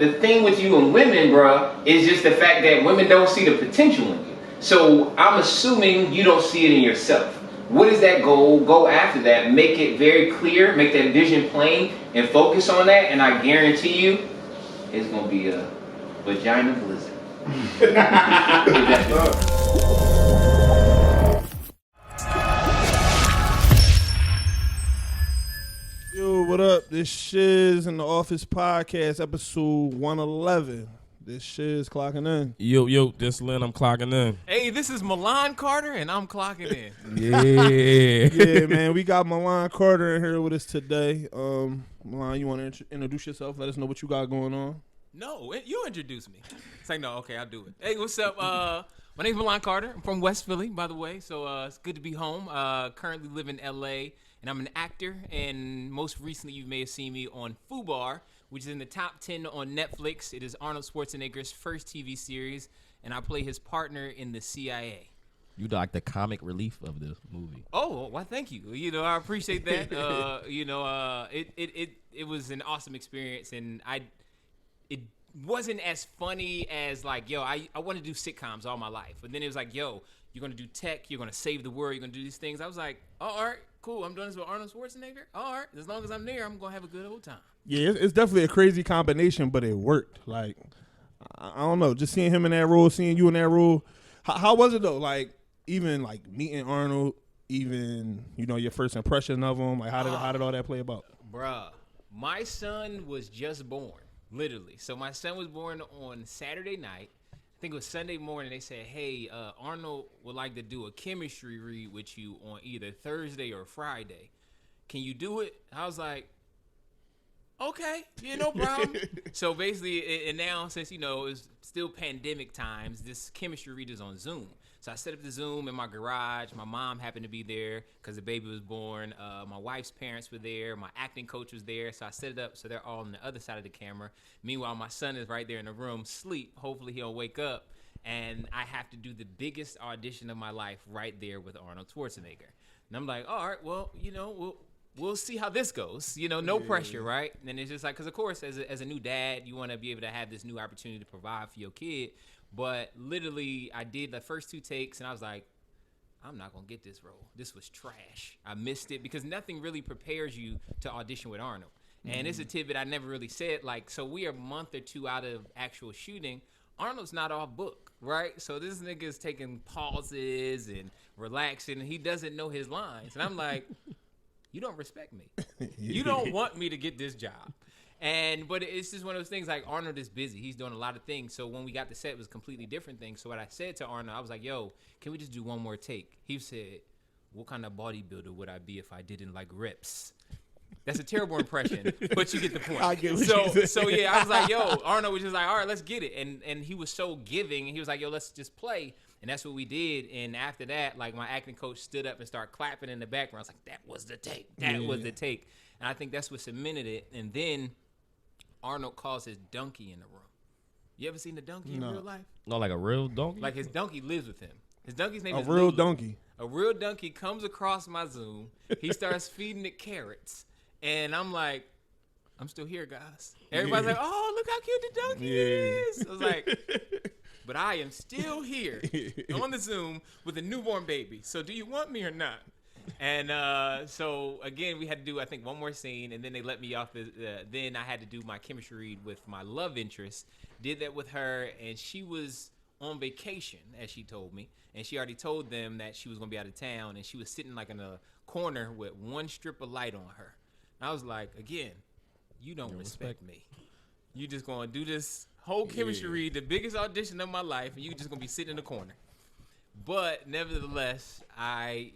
the thing with you and women, bruh, is just the fact that women don't see the potential in you. So I'm assuming you don't see it in yourself. What is that goal? Go after that. Make it very clear. Make that vision plain and focus on that. And I guarantee you, it's gonna be a vagina blizzard. Yo, what up? This Shiz in the Office Podcast, episode 111. This Shiz clocking in. Yo, this Lynn, I'm clocking in. Hey, this is Milan Carter, and I'm clocking in. Yeah, man, we got Milan Carter in here with us today. Milan, you want to introduce yourself? Let us know what you got going on. No, you introduce me. It's like, no, okay, I'll do it. Hey, what's up? My name's Milan Carter. I'm from West Philly, by the way, so it's good to be home. Currently live in L.A., and I'm an actor, and most recently you may have seen me on Fubar, which is in the top 10 on Netflix. It is Arnold Schwarzenegger's first TV series, and I play his partner in the CIA. You like the comic relief of the movie. Oh, well, thank you. You know, I appreciate that. It was an awesome experience, and it wasn't as funny as like, yo, I want to do sitcoms all my life. But then it was like, yo, you're going to do tech, you're going to save the world, you're going to do these things. I was like, oh, all right, cool. I'm doing this with Arnold Schwarzenegger. All right, as long as I'm there, I'm going to have a good old time. Yeah, it's definitely a crazy combination, but it worked. Like, I don't know, just seeing him in that role, seeing you in that role. How was it though? Like, even like meeting Arnold, even, you know, your first impression of him. Like, how did all that play about? Bruh, my son was just born, literally. So my son was born on Saturday night. I think it was Sunday morning. They said, hey, Arnold would like to do a chemistry read with you on either Thursday or Friday. Can you do it? I was like, okay, yeah, no problem. So basically, and now since, you know, it's still pandemic times, this chemistry read is on Zoom. So I set up the Zoom in my garage. My mom happened to be there because the baby was born. My wife's parents were there. My acting coach was there. So I set it up so they're all on the other side of the camera. Meanwhile, my son is right there in the room, sleep. Hopefully he'll wake up. And I have to do the biggest audition of my life right there with Arnold Schwarzenegger. And I'm like, all right, well, you know, we'll see how this goes. You know, no pressure, right? And it's just like, because of course, as a new dad, you want to be able to have this new opportunity to provide for your kid. But literally, I did the first 2 takes, and I was like, I'm not going to get this role. This was trash. I missed it because nothing really prepares you to audition with Arnold. And it's a tidbit I never really said. Like, so we are a month or 2 out of actual shooting. Arnold's not off book, right? So this nigga's taking pauses and relaxing, and he doesn't know his lines. And I'm like, you don't respect me. You don't want me to get this job. But it's just one of those things, like, Arnold is busy. He's doing a lot of things. So when we got the set, it was a completely different thing. So what I said to Arnold, I was like, yo, can we just do one more take? He said, what kind of bodybuilder would I be if I didn't like reps? That's a terrible impression, but you get the point. I get what So yeah, I was like, yo, Arnold was just like, all right, let's get it. And he was so giving. And he was like, yo, let's just play. And that's what we did. And after that, like, my acting coach stood up and started clapping in the background. I was like, that was the take. That was the take. And I think that's what cemented it. And then Arnold calls his donkey in the room. You ever seen the donkey in real life? No, like a real donkey? Like, his donkey lives with him. His donkey's name is A real Lulu. donkey. A real donkey comes across my Zoom. He starts feeding it carrots. And I'm like, I'm still here, guys. Everybody's like, oh, look how cute the donkey is. I was like, but I am still here on the Zoom with a newborn baby. So do you want me or not? And so, again, we had to do, I think, one more scene. And then they let me off. Then I had to do my chemistry read with my love interest. Did that with her. And she was on vacation, as she told me. And she already told them that she was going to be out of town. And she was sitting like in a corner with one strip of light on her. And I was like, again, you don't respect me. You just going to do this whole chemistry read, the biggest audition of my life, and you just going to be sitting in the corner. But nevertheless, I,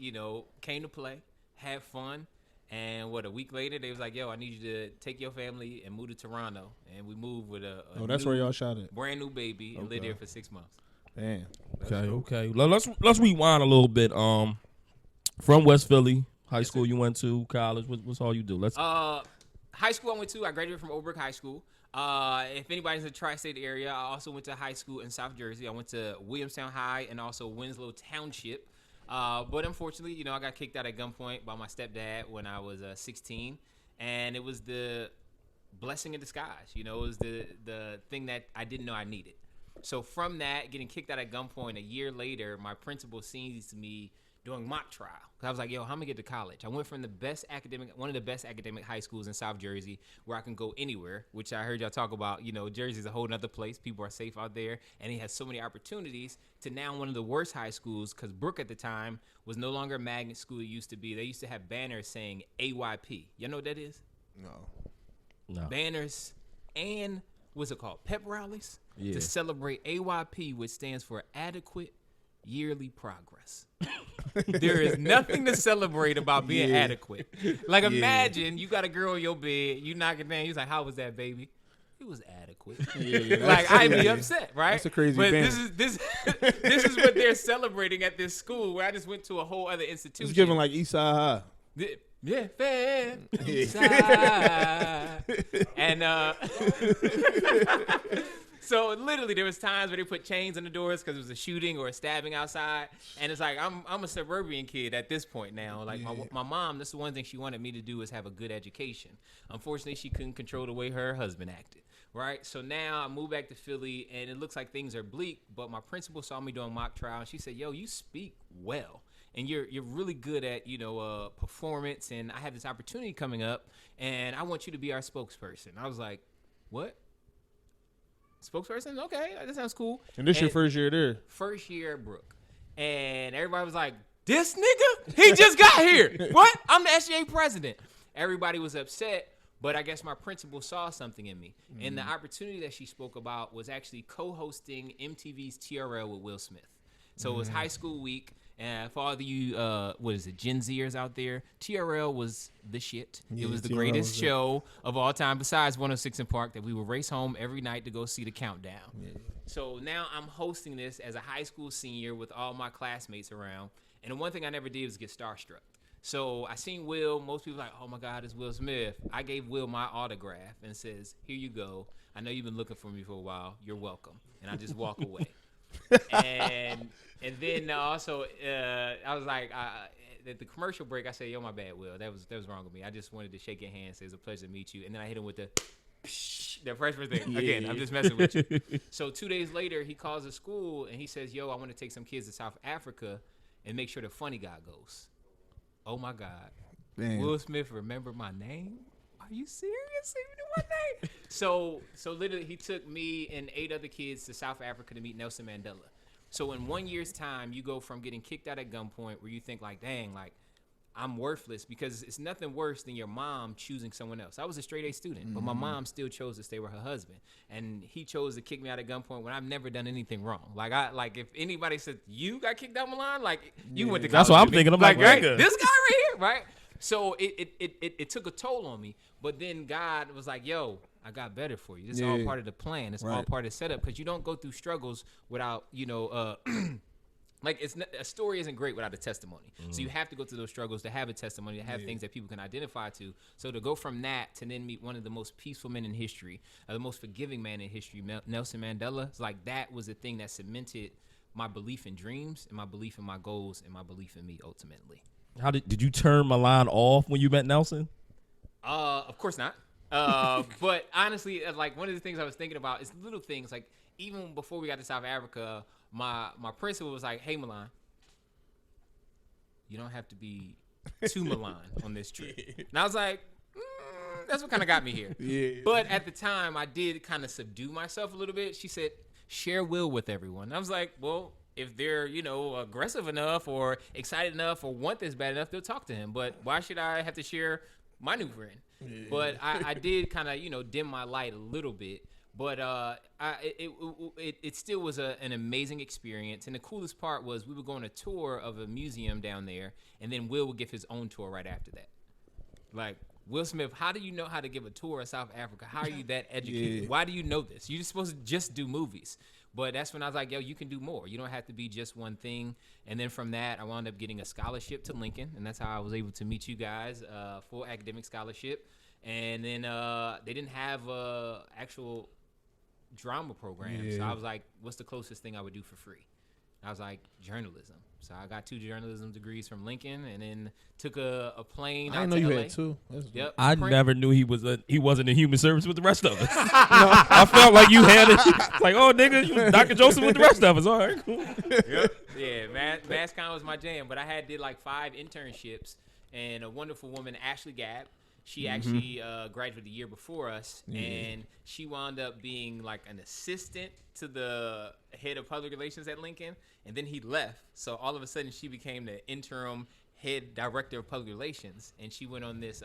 came to play, had fun, and a week later, they was like, yo, I need you to take your family and move to Toronto. And we moved with a that's where y'all shot it. Brand new baby and lived there for 6 months. Damn. Okay. Let's rewind a little bit. From West Philly, high school you went to, college, what's all you do? High school I went to, I graduated from Old High School. If anybody's in the tri-state area, I also went to high school in South Jersey. I went to Williamstown High and also Winslow Township. But unfortunately, I got kicked out at gunpoint by my stepdad when I was 16. And it was the blessing in disguise. You know, it was the thing that I didn't know I needed. So from that, getting kicked out at gunpoint, a year later, my principal sees me doing mock trial. I was like, yo, how am I gonna get to college? I went from one of the best academic high schools in South Jersey where I can go anywhere, which I heard y'all talk about, you know, Jersey's a whole nother place. People are safe out there, and it has so many opportunities, to now one of the worst high schools, because Brooke at the time was no longer a magnet school it used to be. They used to have banners saying AYP. You know what that is? No. Banners and what's it called? Pep rallies Yeah. to celebrate AYP, which stands for Adequate Yearly Progress. There is nothing to celebrate about being adequate. Like, imagine you got a girl in your bed, you knock it down, you're like, how was that, baby? It was adequate. Like, I'd be upset, right? That's a crazy But banner. this is what they're celebrating at this school where I just went to a whole other institution. It's giving like Eastside High. Yeah, fair side. And so literally there was times where they put chains on the doors because it was a shooting or a stabbing outside. And it's like, I'm a suburban kid at this point now. Like my mom, that's the one thing she wanted me to do, is have a good education. Unfortunately, she couldn't control the way her husband acted. Right? So now I moved back to Philly and it looks like things are bleak, but my principal saw me doing mock trial and she said, yo, you speak well. And you're really good at, you know, performance, and I have this opportunity coming up, and I want you to be our spokesperson. I was like, what? Spokesperson? Okay, that sounds cool. And this your first year there? First year at Brooke. And everybody was like, this nigga? He just got here. What? I'm the SGA president. Everybody was upset, but I guess my principal saw something in me. And the opportunity that she spoke about was actually co-hosting MTV's TRL with Will Smith. So it was high school week. And for all of you, Gen Zers out there, TRL was the shit. It was the TRL greatest was show of all time, besides 106 in Park, that we would race home every night to go see the countdown. Yeah. So now I'm hosting this as a high school senior with all my classmates around. And the one thing I never did was get starstruck. So I seen Will. Most people like, oh my God, it's Will Smith. I gave Will my autograph and says, here you go. I know you've been looking for me for a while. You're welcome. And I just walk away. And then also I was like, at the commercial break, I said, yo, my bad, Will. That was wrong with me. I just wanted to shake your hand, say it's a pleasure to meet you. And then I hit him with the freshman thing. Again, I'm just messing with you. So 2 days later, he calls the school and he says, yo, I want to take some kids to South Africa and make sure the funny guy goes. Oh my God. Damn. Will Smith remembered my name? Are you serious? Even in one name? So literally he took me and 8 other kids to South Africa to meet Nelson Mandela. So in 1 year's time, you go from getting kicked out at gunpoint where you think like, dang, like I'm worthless, because it's nothing worse than your mom choosing someone else. I was a straight A student, but my mom still chose to stay with her husband, and he chose to kick me out at gunpoint when I've never done anything wrong. Like if anybody said you got kicked out, Milan, like you went to college. That's what I'm thinking. I'm like, right, this guy right here, right? So it took a toll on me, but then God was like, yo, I got better for you. This is all part of the plan. It's all part of the setup, because you don't go through struggles without, like a story isn't great without a testimony. So you have to go through those struggles to have a testimony, to have things that people can identify to. So to go from that to then meet one of the most peaceful men in history, the most forgiving man in history, Nelson Mandela, it's like that was the thing that cemented my belief in dreams and my belief in my goals and my belief in me ultimately. How did you turn Milan off when you met Nelson? Of course not. But honestly, like one of the things I was thinking about is little things. Like even before we got to South Africa, my principal was like, "Hey, Milan, you don't have to be too Milan on this trip." And I was like, "That's what kind of got me here." Yeah. But at the time, I did kind of subdue myself a little bit. She said, "Share Will with everyone." And I was like, "Well, if they're, aggressive enough or excited enough or want this bad enough, they'll talk to him. But why should I have to share my new friend?" Yeah. But I did kind of, dim my light a little bit. But it still was an amazing experience. And the coolest part was we were going on a tour of a museum down there, and then Will would give his own tour right after that. Like, Will Smith, how do you know how to give a tour of South Africa? How are you that educated? Yeah. Why do you know this? You're supposed to just do movies. But that's when I was like, yo, you can do more. You don't have to be just one thing. And then from that, I wound up getting a scholarship to Lincoln. And that's how I was able to meet you guys, full academic scholarship. And then they didn't have actual drama program. Yeah. So I was like, what's the closest thing I would do for free? I was like, journalism. So I got 2 journalism degrees from Lincoln, and then took a plane I out didn't know to you LA. had 2. Yep. I never knew he wasn't in human service with the rest of us. I felt like you had it. It's like, oh, nigga, you was Dr. Joseph with the rest of us. All right, cool. Yep. Yeah, mass comm was my jam. But I did like 5 internships, and a wonderful woman, Ashley Gabb. She actually graduated the year before us, and she wound up being like an assistant to the head of public relations at Lincoln, and then he left. So all of a sudden, she became the interim head director of public relations, and she went on this.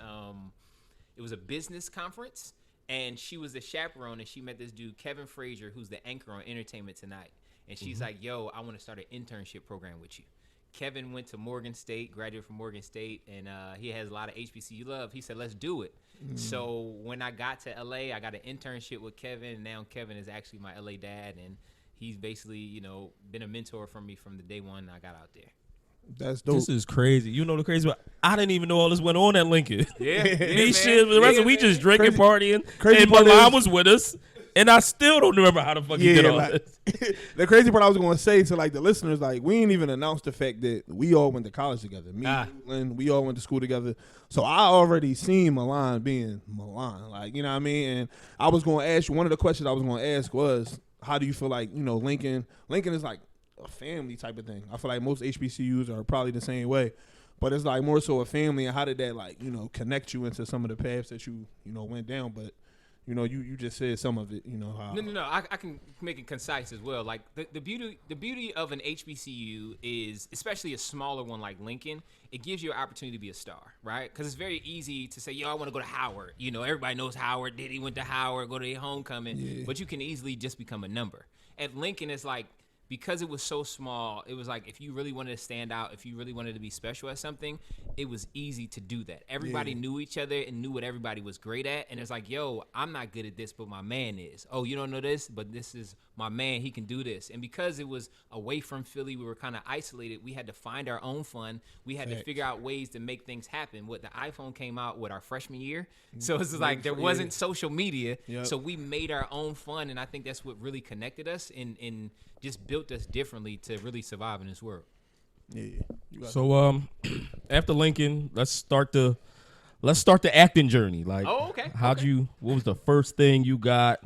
It was a business conference, and she was the chaperone, and she met this dude, Kevin Frazier, who's the anchor on Entertainment Tonight, and she's like, "Yo, I want to start an internship program with you." Kevin went to Morgan State, graduated from Morgan State, and he has a lot of HBCU love. He said, let's do it. So when I got to LA, I got an internship with Kevin, and now Kevin is actually my LA dad, and he's basically, been a mentor for me from the day one I got out there. That's dope. This is crazy. You know the crazy part? I didn't even know all this went on at Lincoln. Yeah. Me shit, the rest of we just drinking, partying, Crazy and part Milan is- was with us, and I still don't remember how the fuck he did all like, this. the crazy part I was going to say to like the listeners, like we ain't even announced the fact that we all went to college together. Me, and we all went to school together. So I already seen Milan being Milan, like, you know what I mean? And I was going to ask you, one of the questions I was going to ask was, how do you feel like, Lincoln is like a family type of thing. I feel like most HBCUs are probably the same way. But it's like more so a family, and how did that like, connect you into some of the paths that you went down? But you just said some of it, how. No. I can make it concise as well. Like the beauty of an HBCU is, especially a smaller one like Lincoln, it gives you an opportunity to be a star, right? Because it's very easy to say, yo, I want to go to Howard. Everybody knows Howard. Diddy went to Howard, go to their homecoming. But you can easily just become a number. At Lincoln, it's like, because it was so small, it was like if you really wanted to stand out, if you really wanted to be special at something, it was easy to do that. Everybody knew each other and knew what everybody was great at. And it's like, yo, I'm not good at this, but my man is. Oh, you don't know this, but this is my man. He can do this. And because it was away from Philly, we were kind of isolated. We had to find our own fun. We had to figure out ways to make things happen. The iPhone came out with our freshman year. So it's like there wasn't social media. Yep. So we made our own fun. And I think that's what really connected us and just built us differently to really survive in this world. Yeah. So after Lincoln, let's start the acting journey. Like, okay. What was the first thing you got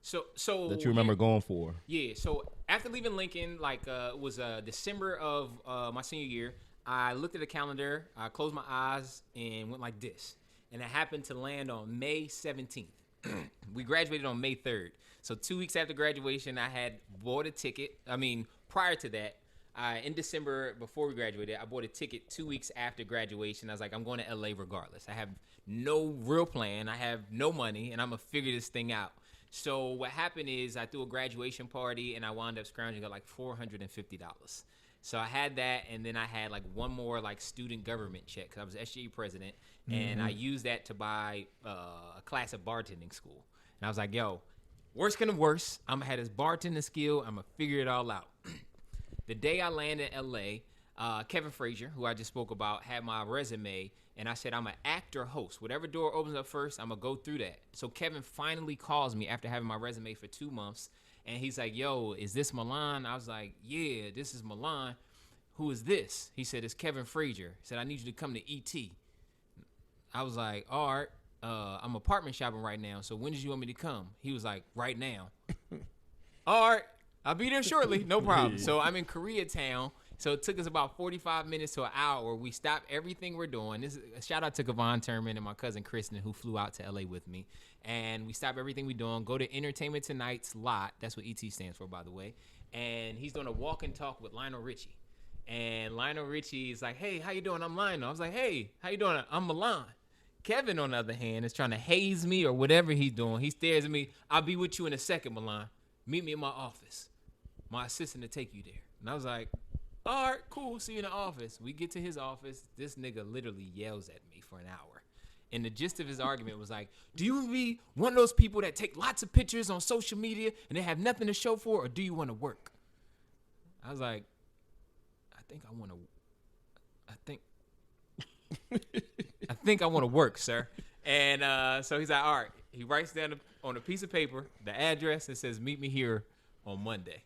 so that you remember going for? Yeah. So after leaving Lincoln, it was December of my senior year, I looked at the calendar, I closed my eyes and went like this. And it happened to land on May 17th. We graduated on May 3rd. So 2 weeks after graduation, I had bought a ticket. Prior to that, in December, before we graduated, I bought a ticket 2 weeks after graduation. I was like, I'm going to LA regardless. I have no real plan. I have no money, and I'm going to figure this thing out. So what happened is I threw a graduation party, and I wound up scrounging up like $450. So I had that, and then I had like one more like student government check because I was SGA president, and I used that to buy a class at bartending school. And I was like, yo, worst can of worst, I'm gonna have this bartending skill. I'm gonna figure it all out. The day I landed in LA, Kevin Frazier, who I just spoke about, had my resume, and I said, I'm an actor host. Whatever door opens up first, I'm gonna go through that. So Kevin finally calls me after having my resume for 2 months, and he's like, yo, is this Milan? I was like, yeah, this is Milan. Who is this? He said, it's Kevin Frazier. He said, I need you to come to ET. I was like, all right. I'm apartment shopping right now, so when did you want me to come? He was like, right now. All right, I'll be there shortly, no problem. So I'm in Koreatown, so it took us about 45 minutes to an hour. We stopped everything we're doing. This is a shout out to Kavon Turman and my cousin Kristen, who flew out to LA with me. And we stopped everything we're doing, go to Entertainment Tonight's lot. That's what ET stands for, by the way. And he's doing a walk and talk with Lionel Richie. And Lionel Richie is like, hey, how you doing? I'm Lionel. I was like, hey, how you doing? I'm Milan. Kevin, on the other hand, is trying to haze me or whatever he's doing. He stares at me. I'll be with you in a second, Milan. Meet me in my office. My assistant to take you there. And I was like, all right, cool. See you in the office. We get to his office. This nigga literally yells at me for an hour. And the gist of his argument was like, do you be one of those people that take lots of pictures on social media and they have nothing to show for, or do you want to work? I was like, I think I want to work, sir. And so he's like, all right. He writes down on a piece of paper the address and says, meet me here on Monday.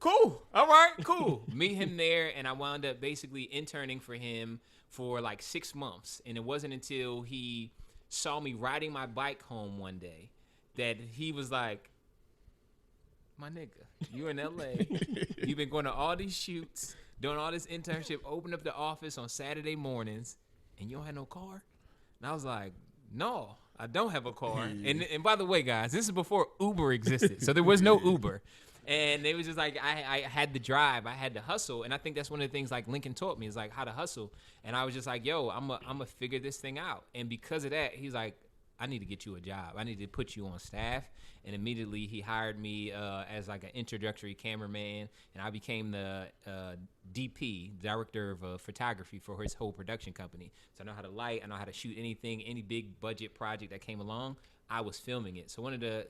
cool. All right, cool. Meet him there, and I wound up basically interning for him for like 6 months. And it wasn't until he saw me riding my bike home one day that he was like, my nigga, you in LA. You've been going to all these shoots, doing all this internship, open up the office on Saturday mornings, and you don't have no car? And I was like, no, I don't have a car. And by the way, guys, this is before Uber existed. So there was no Uber. And it was just like I had to drive, I had to hustle, and I think that's one of the things like Lincoln taught me is like how to hustle. And I was just like, yo, I'm a figure this thing out. And because of that, he's like, I need to get you a job. I need to put you on staff. And immediately he hired me as like an introductory cameraman, and I became the DP, director of photography for his whole production company. So I know how to light, I know how to shoot anything, any big budget project that came along, I was filming it. So one of the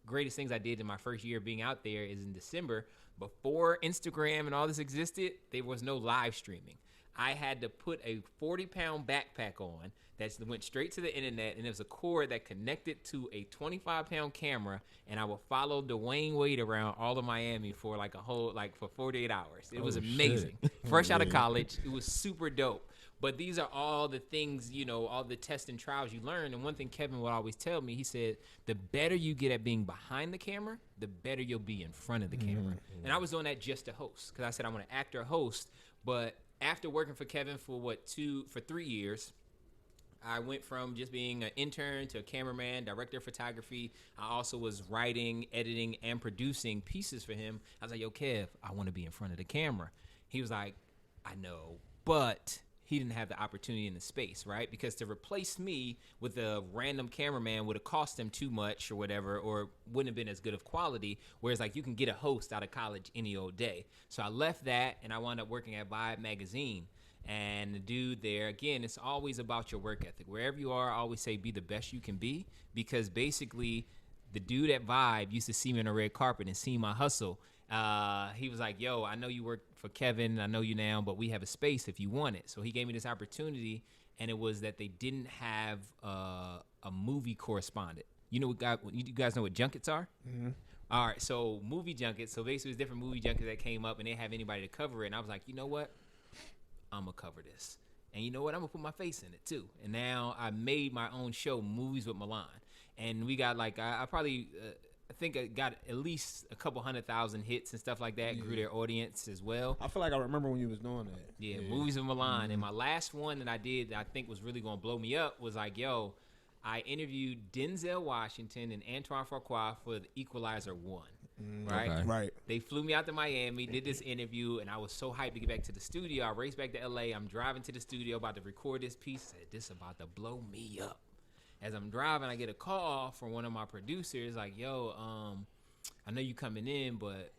greatest things I did in my first year being out there is in December, before Instagram and all this existed, there was no live streaming. I had to put a 40-pound backpack on that went straight to the internet, and there was a cord that connected to a 25-pound camera, and I would follow Dwayne Wade around all of Miami for like for 48 hours. It was amazing. Fresh out of college, it was super dope. But these are all the things, all the tests and trials you learn. And one thing Kevin would always tell me, he said, the better you get at being behind the camera, the better you'll be in front of the camera. And I was doing that just to host, because I said I want to act or host. But after working for Kevin for 3 years, I went from just being an intern to a cameraman, director of photography. I also was writing, editing, and producing pieces for him. I was like, yo, Kev, I want to be in front of the camera. He was like, I know, but he didn't have the opportunity in the space, right? Because to replace me with a random cameraman would have cost him too much or whatever, or wouldn't have been as good of quality, whereas like you can get a host out of college any old day. So I left that, and I wound up working at Vibe Magazine. And the dude there, again, it's always about your work ethic. Wherever you are, I always say be the best you can be, because basically the dude at Vibe used to see me on the red carpet and see my hustle. He was like, yo, I know you work for Kevin, I know you now, but we have a space if you want it. So he gave me this opportunity, and it was that they didn't have a movie correspondent. You guys know what junkets are? Mm-hmm. All right, so movie junkets. So basically, it's different movie junkets that came up, and they didn't have anybody to cover it. And I was like, you know what? I'm going to cover this. And you know what? I'm going to put my face in it, too. And now I made my own show, Movies with Milan. And we got like, I think I got at least a couple 100,000 hits and stuff like that. Yeah. Grew their audience as well. I feel like I remember when you was doing that. Yeah. Movies with Milan. Mm-hmm. And my last one that I did that I think was really going to blow me up was like, yo, I interviewed Denzel Washington and Antoine Fuqua for The Equalizer 1. Right? Okay. Right. They flew me out to Miami, did this interview, and I was so hyped to get back to the studio. I raced back to LA. I'm driving to the studio about to record this piece. I said, this is about to blow me up. As I'm driving, I get a call from one of my producers like, yo, I know you coming in, but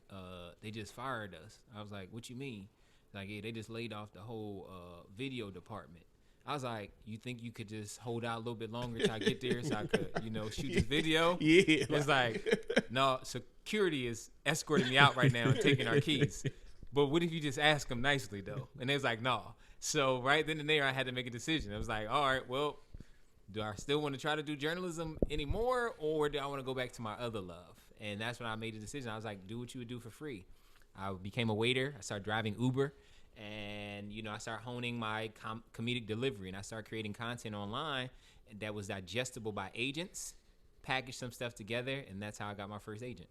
they just fired us. I was like, what you mean? Like, yeah, they just laid off the whole video department. I was like, you think you could just hold out a little bit longer till I get there so I could, shoot this video? Yeah. It's like, no, security is escorting me out right now and taking our keys. But what if you just ask them nicely, though? And they was like, no. So right then and there, I had to make a decision. I was like, all right, well, do I still want to try to do journalism anymore, or do I want to go back to my other love? And that's when I made the decision. I was like, do what you would do for free. I became a waiter. I started driving Uber. And, I started honing my comedic delivery, and I started creating content online that was digestible by agents, packaged some stuff together, and that's how I got my first agent.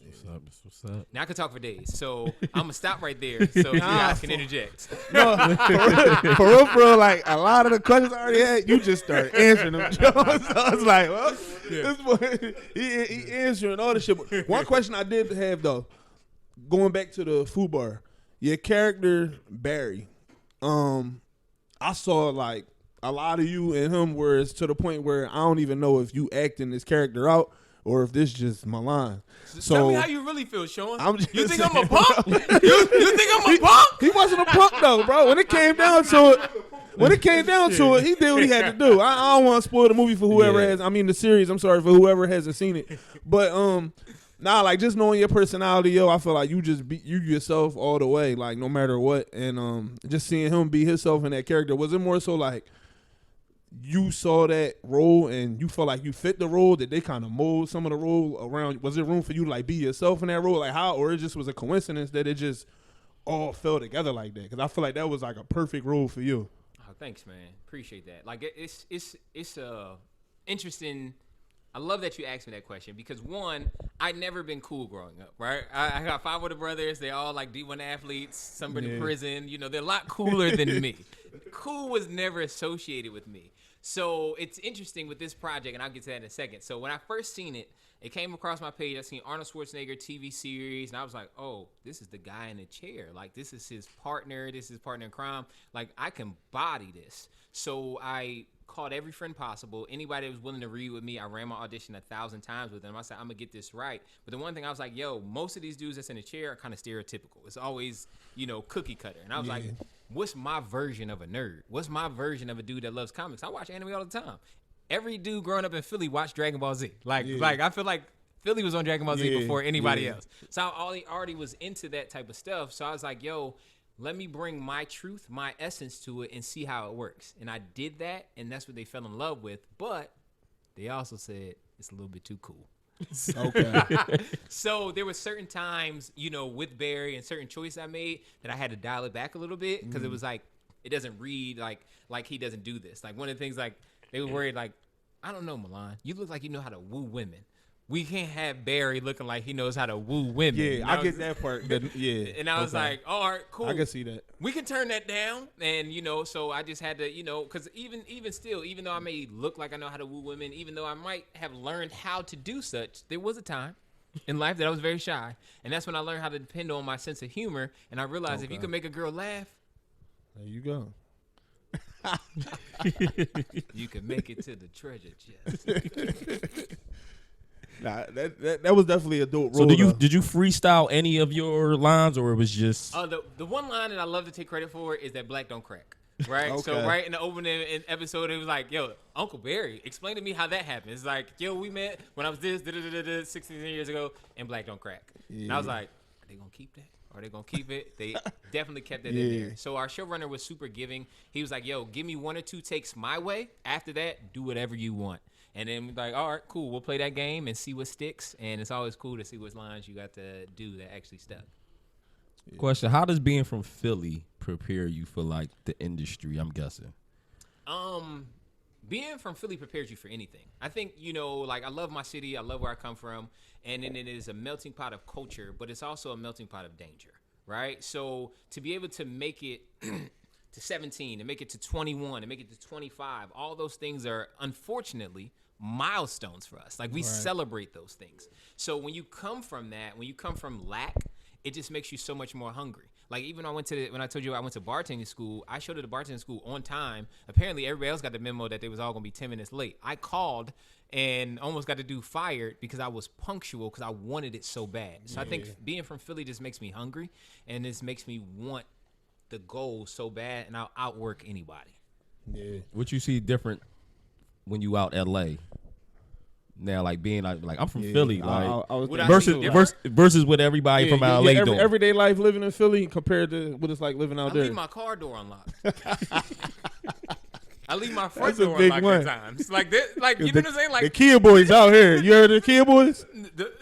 That's what's up. Now I could talk for days, so I'm going to stop right there so you guys can interject. No, for real, like a lot of the questions I already had, you just started answering them. So I was like, well, this boy, he answering all the shit. But one question I did have, though, going back to the Fubar, your character, Barry, I saw like a lot of you and him where it's to the point where I don't even know if you acting this character out or if this just Milan. So tell me how you really feel, Sean. You think saying, I'm a punk? you think I'm a punk? He wasn't a punk though, bro. When it came down to it, he did what he had to do. I don't want to spoil the movie for whoever the series. I'm sorry for whoever hasn't seen it, but like just knowing your personality, yo, I feel like you just be you yourself all the way, like no matter what, and just seeing him be himself in that character. Was it more so like you saw that role and you felt like you fit the role? Did they kind of mold some of the role around? Was there room for you to like be yourself in that role? Like how, or it just was a coincidence that it just all fell together like that? Because I feel like that was like a perfect role for you. Oh, thanks, man. Appreciate that. Like it's interesting. I love that you asked me that question because one, I'd never been cool growing up, right? I got 5 older brothers. They all like D1 athletes. Some been in prison. You know, they're a lot cooler than me. Cool was never associated with me. So it's interesting with this project, and I'll get to that in a second. So when I first seen it, it came across my page. I seen Arnold Schwarzenegger TV series, and I was like, oh, this is the guy in the chair. Like, this is his partner. This is his partner in crime. Like, I can body this. So I called every friend possible. Anybody that was willing to read with me, I ran my audition 1,000 times with them. I said, I'm going to get this right. But the one thing I was like, yo, most of these dudes that's in the chair are kind of stereotypical. It's always, you know, cookie cutter. And I was like, what's my version of a nerd? What's my version of a dude that loves comics? I watch anime all the time. Every dude growing up in Philly watched Dragon Ball Z. Like I feel like Philly was on Dragon Ball Z before anybody else. So I already was into that type of stuff. So I was like, yo, let me bring my truth, my essence to it and see how it works. And I did that, and that's what they fell in love with. But they also said it's a little bit too cool. Okay. So there were certain times, you know, with Barry and certain choices I made that I had to dial it back a little bit because it was like, it doesn't read like he doesn't do this. Like one of the things like they were worried like, I don't know, Milan, you look like you know how to woo women. We can't have Barry looking like he knows how to woo women. Yeah, I get that part. And I was like, all right, cool. I can see that. We can turn that down. And, you know, so I just had to, you know, because even still, even though I may look like I know how to woo women, even though I might have learned how to do such, there was a time in life that I was very shy. And that's when I learned how to depend on my sense of humor. And I realized if you can make a girl laugh, there you go. you can make it to the treasure chest. Nah, that was definitely a dope role. So did you freestyle any of your lines, or it was just? The one line that I love to take credit for is that black don't crack. Right? Okay. So right in the opening episode, it was like, yo, Uncle Barry, explain to me how that happened. It's like, yo, we met when I was 16 years ago, and black don't crack. Yeah. And I was like, are they going to keep that? Are they going to keep it? They definitely kept that in there. So our showrunner was super giving. He was like, yo, give me 1 or 2 takes my way. After that, do whatever you want. And then we're like, all right, cool. We'll play that game and see what sticks. And it's always cool to see what lines you got to do that actually stuck. Question: how does being from Philly prepare you for like the industry? I'm guessing. Being from Philly prepares you for anything. I think, you know, like I love my city. I love where I come from. And then it is a melting pot of culture, but it's also a melting pot of danger, right? So to be able to make it to 17 and make it to 21 and make it to 25, all those things are unfortunately milestones for us. Like we celebrate those things. So when you come from that, when you come from lack, it just makes you so much more hungry. Like even when I told you I went to bartending school, I showed up to bartending school on time. Apparently everybody else got the memo that they was all gonna be 10 minutes late. I called and almost got the dude fired because I was punctual because I wanted it so bad. So I think being from Philly just makes me hungry, and this makes me want the goal so bad, and I'll outwork anybody. Yeah. What you see different when you out LA? Now, like being like I'm from Philly, like versus what everybody from LA doing. Everyday life living in Philly compared to what it's like living out there. I leave my car door unlocked. I leave my front door unlocked at times. Like that, like you know what I'm saying? Like the Kia boys out here. You heard of the Kia boys?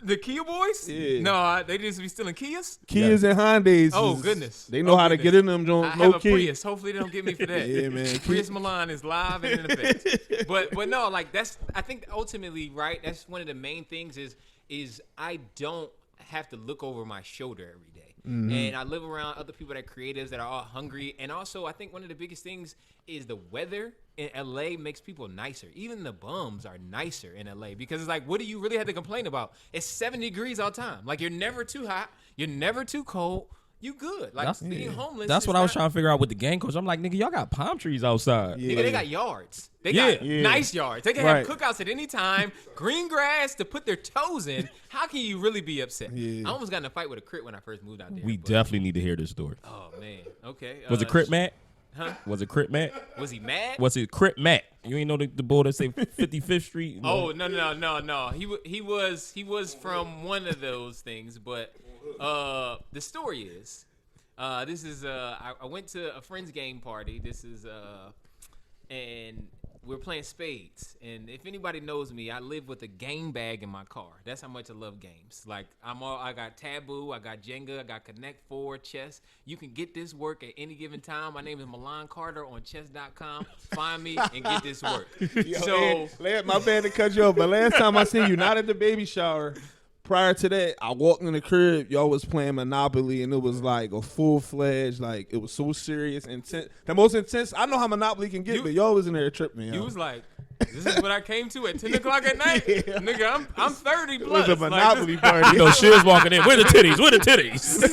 The Kia boys? Yeah. No, they just be stealing Kias. Kias and Hyundais. Oh goodness. They know how to get in them. I have a Prius. Hopefully they don't get me for that. Yeah, man. Prius Milan is live and in effect. But no, like I think ultimately, right? That's one of the main things is I don't have to look over my shoulder every day. Mm-hmm. And I live around other people that are creatives that are all hungry. And also, I think one of the biggest things is the weather in LA makes people nicer. Even the bums are nicer in LA because it's like, what do you really have to complain about? It's 70 degrees all the time. Like you're never too hot. You're never too cold. You good. Like being homeless. That's what I was trying to figure out with the gang coach. I'm like, nigga, y'all got palm trees outside. Yeah. Nigga, they got yards. They got nice yards. They can have cookouts at any time. Green grass to put their toes in. How can you really be upset? I almost got in a fight with a Crip when I first moved out there. We definitely need to hear this story. Oh, man. Okay. Was it Crip Matt? Huh? Was it Crip Matt? Was he mad? Was it Crip Matt? You ain't know the boy that say 55th Street? No? Oh, no. He was from one of those things. But the story is, this is I went to a friend's game party. This is and we're playing spades, and if anybody knows me, I live with a game bag in my car. That's how much I love games. Like I got Taboo, I got Jenga, I got Connect 4, chess. You can get this work at any given time. My name is Milan Carter on chess.com. Find me and get this work. Yo, man, my bad to cut you off, but last time I seen you, not at the baby shower. Prior to that, I walked in the crib, y'all was playing Monopoly, and it was like a full-fledged, like, it was so serious, intense. The most intense, I know how Monopoly can get, but y'all was in there tripping, y'all. You was like, this is what I came to at 10 o'clock at night? Yeah. Nigga, I'm 30 plus. It was a Monopoly party. You know, Shiv's walking in. Where the titties? Where the titties?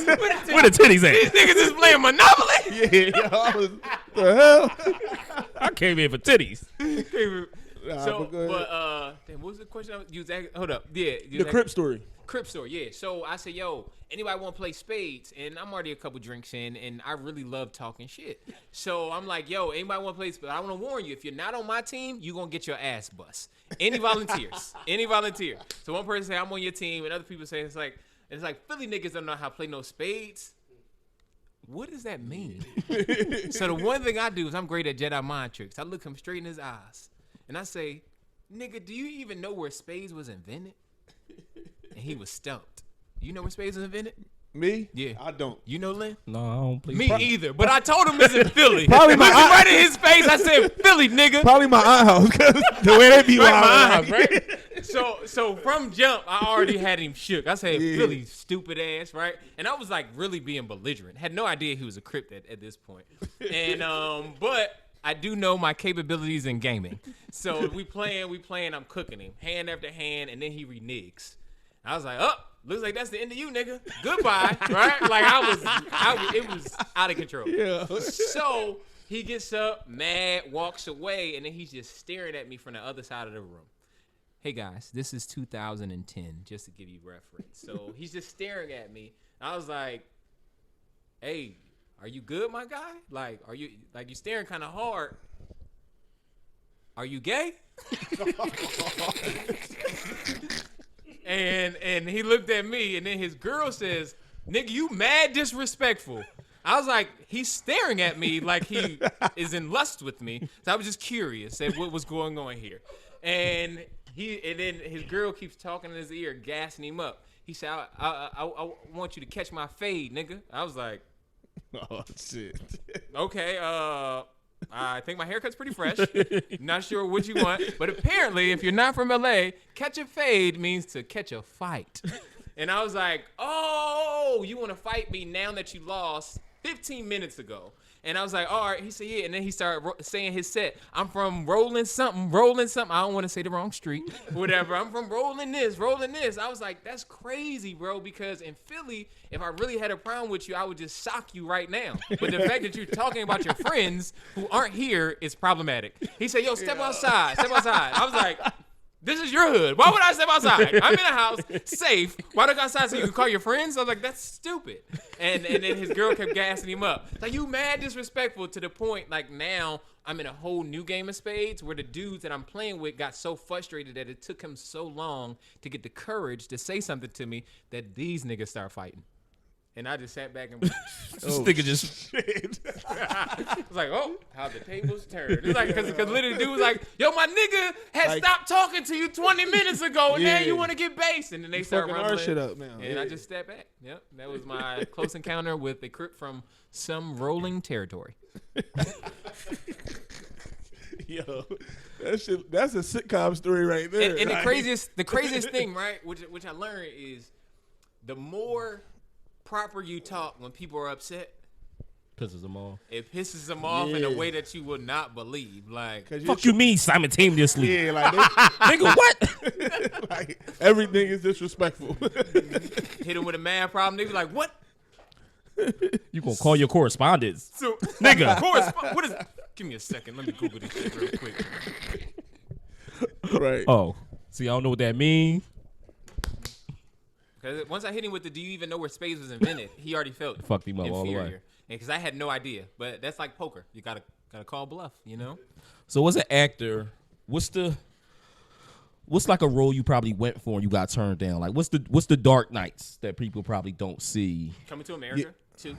Where the titties at? These niggas is playing Monopoly? Yeah, y'all was, the hell? I came in for titties. What was the question? Hold up. Yeah. The Crip story. Crip story, yeah. So I said, yo, anybody want to play spades? And I'm already a couple drinks in, and I really love talking shit. So I'm like, yo, anybody want to play spades? I want to warn you, if you're not on my team, you're going to get your ass bust. Any volunteers? Any volunteer? So one person say, I'm on your team, and other people say, it's like Philly niggas don't know how to play no spades. What does that mean? So the one thing I do is I'm great at Jedi mind tricks. I look him straight in his eyes, and I say, nigga, do you even know where spades was invented? And he was stumped. You know where spades was invented? Me? Yeah. I don't. You know, Lynn? No, I don't play. Me either. But I told him it's in Philly. Probably my aunt. Right in his face, I said, Philly, nigga. Probably my aunt house, because the way they be Right, wild, my aunt house, right? So from jump, I already had him shook. I said, Philly, stupid ass, right? And I was like really being belligerent. Had no idea he was a Crip at this point. And but I do know my capabilities in gaming. So we playing, I'm cooking him, hand after hand, and then he reneges. I was like, oh, looks like that's the end of you, nigga. Goodbye, right? Like it was out of control. Yeah. So he gets up, mad, walks away, and then he's just staring at me from the other side of the room. Hey guys, this is 2010, just to give you reference. So he's just staring at me. I was like, hey, are you good, my guy? Like, are you staring kind of hard? Are you gay? And he looked at me, and then his girl says, nigga, you mad disrespectful. I was like, he's staring at me like he is in lust with me. So I was just curious at what was going on here. And then his girl keeps talking in his ear, gassing him up. He said, I want you to catch my fade, nigga. I was like, oh, shit. Okay, I think my haircut's pretty fresh. Not sure what you want. But apparently, if you're not from LA, catch a fade means to catch a fight. And I was like, oh, you want to fight me now that you lost 15 minutes ago? And I was like, all right. He said, yeah. And then he started saying his set. I'm from rolling something. I don't want to say the wrong street. Whatever. I'm from rolling this. I was like, that's crazy, bro. Because in Philly, if I really had a problem with you, I would just sock you right now. But the fact that you're talking about your friends who aren't here is problematic. He said, yo, step outside. I was like, this is your hood. Why would I step outside? I'm in a house, safe. Why do I go outside so you can call your friends? I was like, that's stupid. And then his girl kept gassing him up. Like, you mad disrespectful to the point, like, now I'm in a whole new game of spades where the dudes that I'm playing with got so frustrated that it took him so long to get the courage to say something to me that these niggas start fighting. And I just sat back and this nigga just I was like, oh, how the tables turned. It's like, because literally the dude was like, yo, my nigga had stopped talking to you 20 minutes ago, and now you want to get based. And then they start rumbling. Our shit up now. And I just stepped back. Yep, that was my close encounter with a Crip from some rolling territory. Yo, that's a sitcom story right there. And the craziest thing, right, which I learned is the more proper you talk when people are upset, pisses them off. It pisses them off in a way that you would not believe. Like, fuck you mean simultaneously? Yeah, like nigga, what? Like, everything is disrespectful. Hit them with a mad problem. They be like, what? You gonna call your correspondence? So, nigga, what is? Give me a second. Let me Google this shit real quick. Right. Oh, see, I don't know what that means. Because once I hit him with the "Do you even know where spades was invented?" he already felt fucked him up all the way. Because I had no idea. But that's like poker. You gotta call bluff, you know. So as an actor, what's like a role you probably went for and you got turned down? Like what's the dark nights that people probably don't see? Coming to America 2.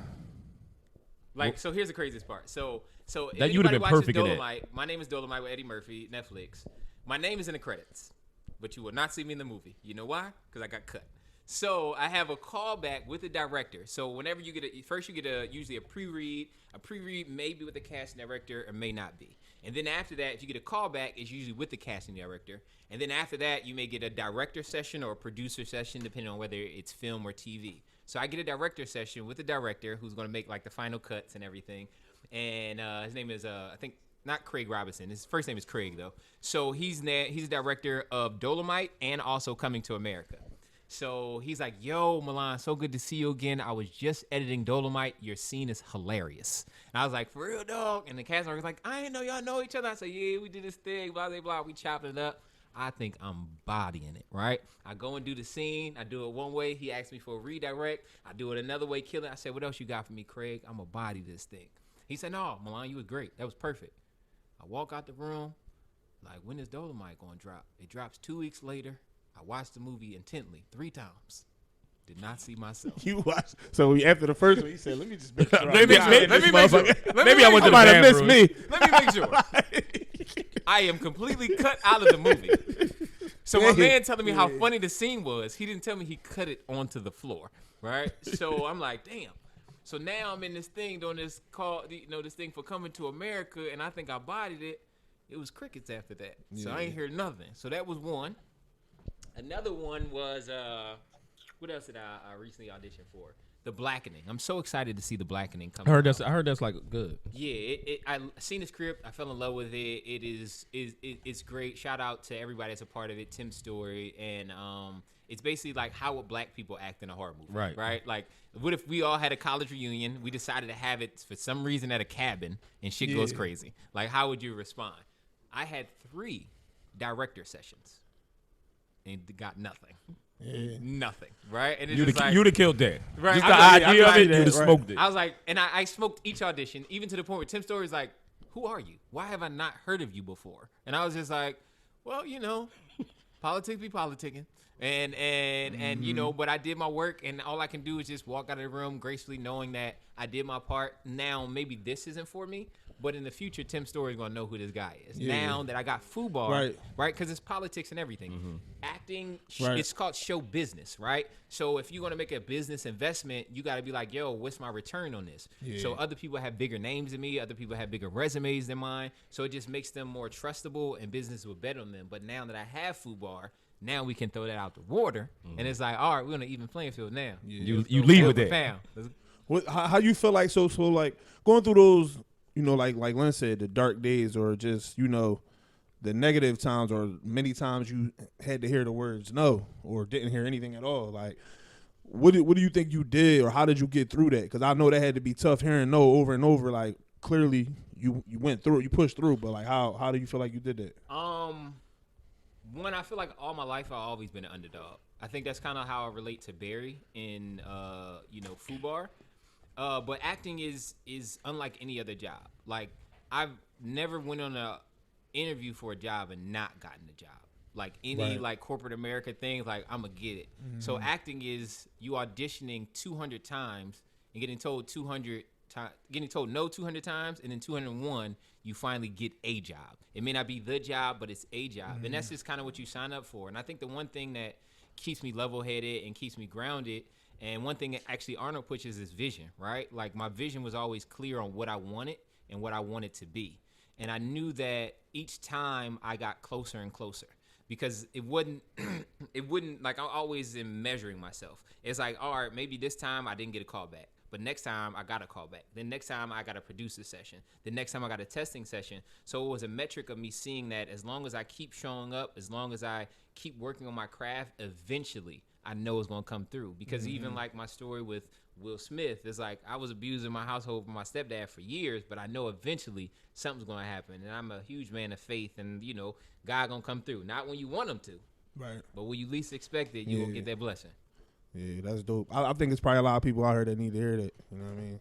Like, so here's the craziest part. So if that you would have anybody been watches perfect at Dolomite, my name is Dolomite with Eddie Murphy, Netflix. My name is in the credits, but you will not see me in the movie. You know why? Because I got cut. So I have a callback with the director. So whenever you get first you get usually a pre-read. A pre-read may be with the casting director or may not be. And then after that, if you get a callback, it's usually with the casting director. And then after that, you may get a director session or a producer session, depending on whether it's film or TV. So I get a director session with the director who's going to make like the final cuts and everything. And his name is, I think, not Craig Robinson. His first name is Craig, though. So he's a director of Dolomite and also Coming to America. So he's like, yo, Milan, so good to see you again. I was just editing Dolomite. Your scene is hilarious. And I was like, for real, dog? And the cast member was like, I didn't know y'all know each other. I said, yeah, we did this thing, blah, blah, blah. We chopped it up. I think I'm bodying it, right? I go and do the scene. I do it one way. He asked me for a redirect. I do it another way, kill it. I said, what else you got for me, Craig? I'm going to body this thing. He said, no, Milan, you was great. That was perfect. I walk out the room. Like, when is Dolomite going to drop? It drops 2 weeks later. I watched the movie intently 3 times. Did not see myself. You watched. So after the first one, he said, let me just make sure. Maybe I went to the might have missed bathroom. me. Let me make sure. I am completely cut out of the movie. So my man telling me how funny the scene was, he didn't tell me he cut it onto the floor, right? So I'm like, damn. So now I'm in this thing doing this call, this thing for Coming to America, and I think I bodied it. It was crickets after that. So I ain't heard nothing. So that was one. Another one was, what else did I recently audition for? The Blackening. I'm so excited to see The Blackening come out. I heard that's like good. Yeah, I seen the script. I fell in love with it. It's great. Shout out to everybody that's a part of it. Tim's story, and it's basically like how would black people act in a horror movie, right? Like, what if we all had a college reunion? We decided to have it for some reason at a cabin, and shit goes crazy. Like, how would you respond? I had 3 director sessions, and got nothing. Yeah. Nothing, right? And it's you'd have like, killed that. Right. Just the idea of it, you'd have smoked it. I was like, and I smoked each audition, even to the point where Tim Story's like, who are you? Why have I not heard of you before? And I was just like, well, politics be politicking. And but I did my work, and all I can do is just walk out of the room gracefully knowing that I did my part. Now, maybe this isn't for me, but in the future, Tim Story is going to know who this guy is. Yeah. Now that I got Fubar, right? Because it's politics and everything. Mm-hmm. Acting, it's called show business, right? So if you're going to make a business investment, you got to be like, yo, what's my return on this? Yeah. So other people have bigger names than me. Other people have bigger resumes than mine. So it just makes them more trustable, and business will bet on them. But now that I have Fubar, now we can throw that out the water, and it's like, all right, we're on an even playing field now. Yeah. You lead with that. How you feel like so like going through those, like Len said, the dark days, or just the negative times, or many times you had to hear the words no or didn't hear anything at all. Like, what do you think you did, or how did you get through that? Because I know that had to be tough hearing no over and over. Like, clearly you went through it, you pushed through, but like how do you feel like you did that? One, I feel like all my life I've always been an underdog. I think that's kind of how I relate to Barry in Fubar. But acting is unlike any other job. Like, I've never went on a interview for a job and not gotten the job. Like any like corporate America thing, like I'm gonna get it. Mm-hmm. So acting is you auditioning 200 times and getting told 200 times, getting told no 200 times, and then 201 you finally get a job. It may not be the job, but it's a job, and that's just kind of what you sign up for. And I think the one thing that keeps me level-headed and keeps me grounded, and one thing that actually Arnold pushes is vision, right? Like, my vision was always clear on what I wanted and what I wanted to be. And I knew that each time I got closer and closer, because it wouldn't like, I always am measuring myself. It's like, all right, maybe this time I didn't get a call back, but next time I got a call back. Then next time I got a producer session. The next time I got a testing session. So it was a metric of me seeing that as long as I keep showing up, as long as I keep working on my craft, eventually I know it's going to come through. Because even like my story with Will Smith, it's like I was abused in my household from my stepdad for years, but I know eventually something's going to happen. And I'm a huge man of faith, and, God going to come through. Not when you want him to. Right. But when you least expect it, you will get that blessing. Yeah, that's dope. I think it's probably a lot of people out here that need to hear that. You know what I mean?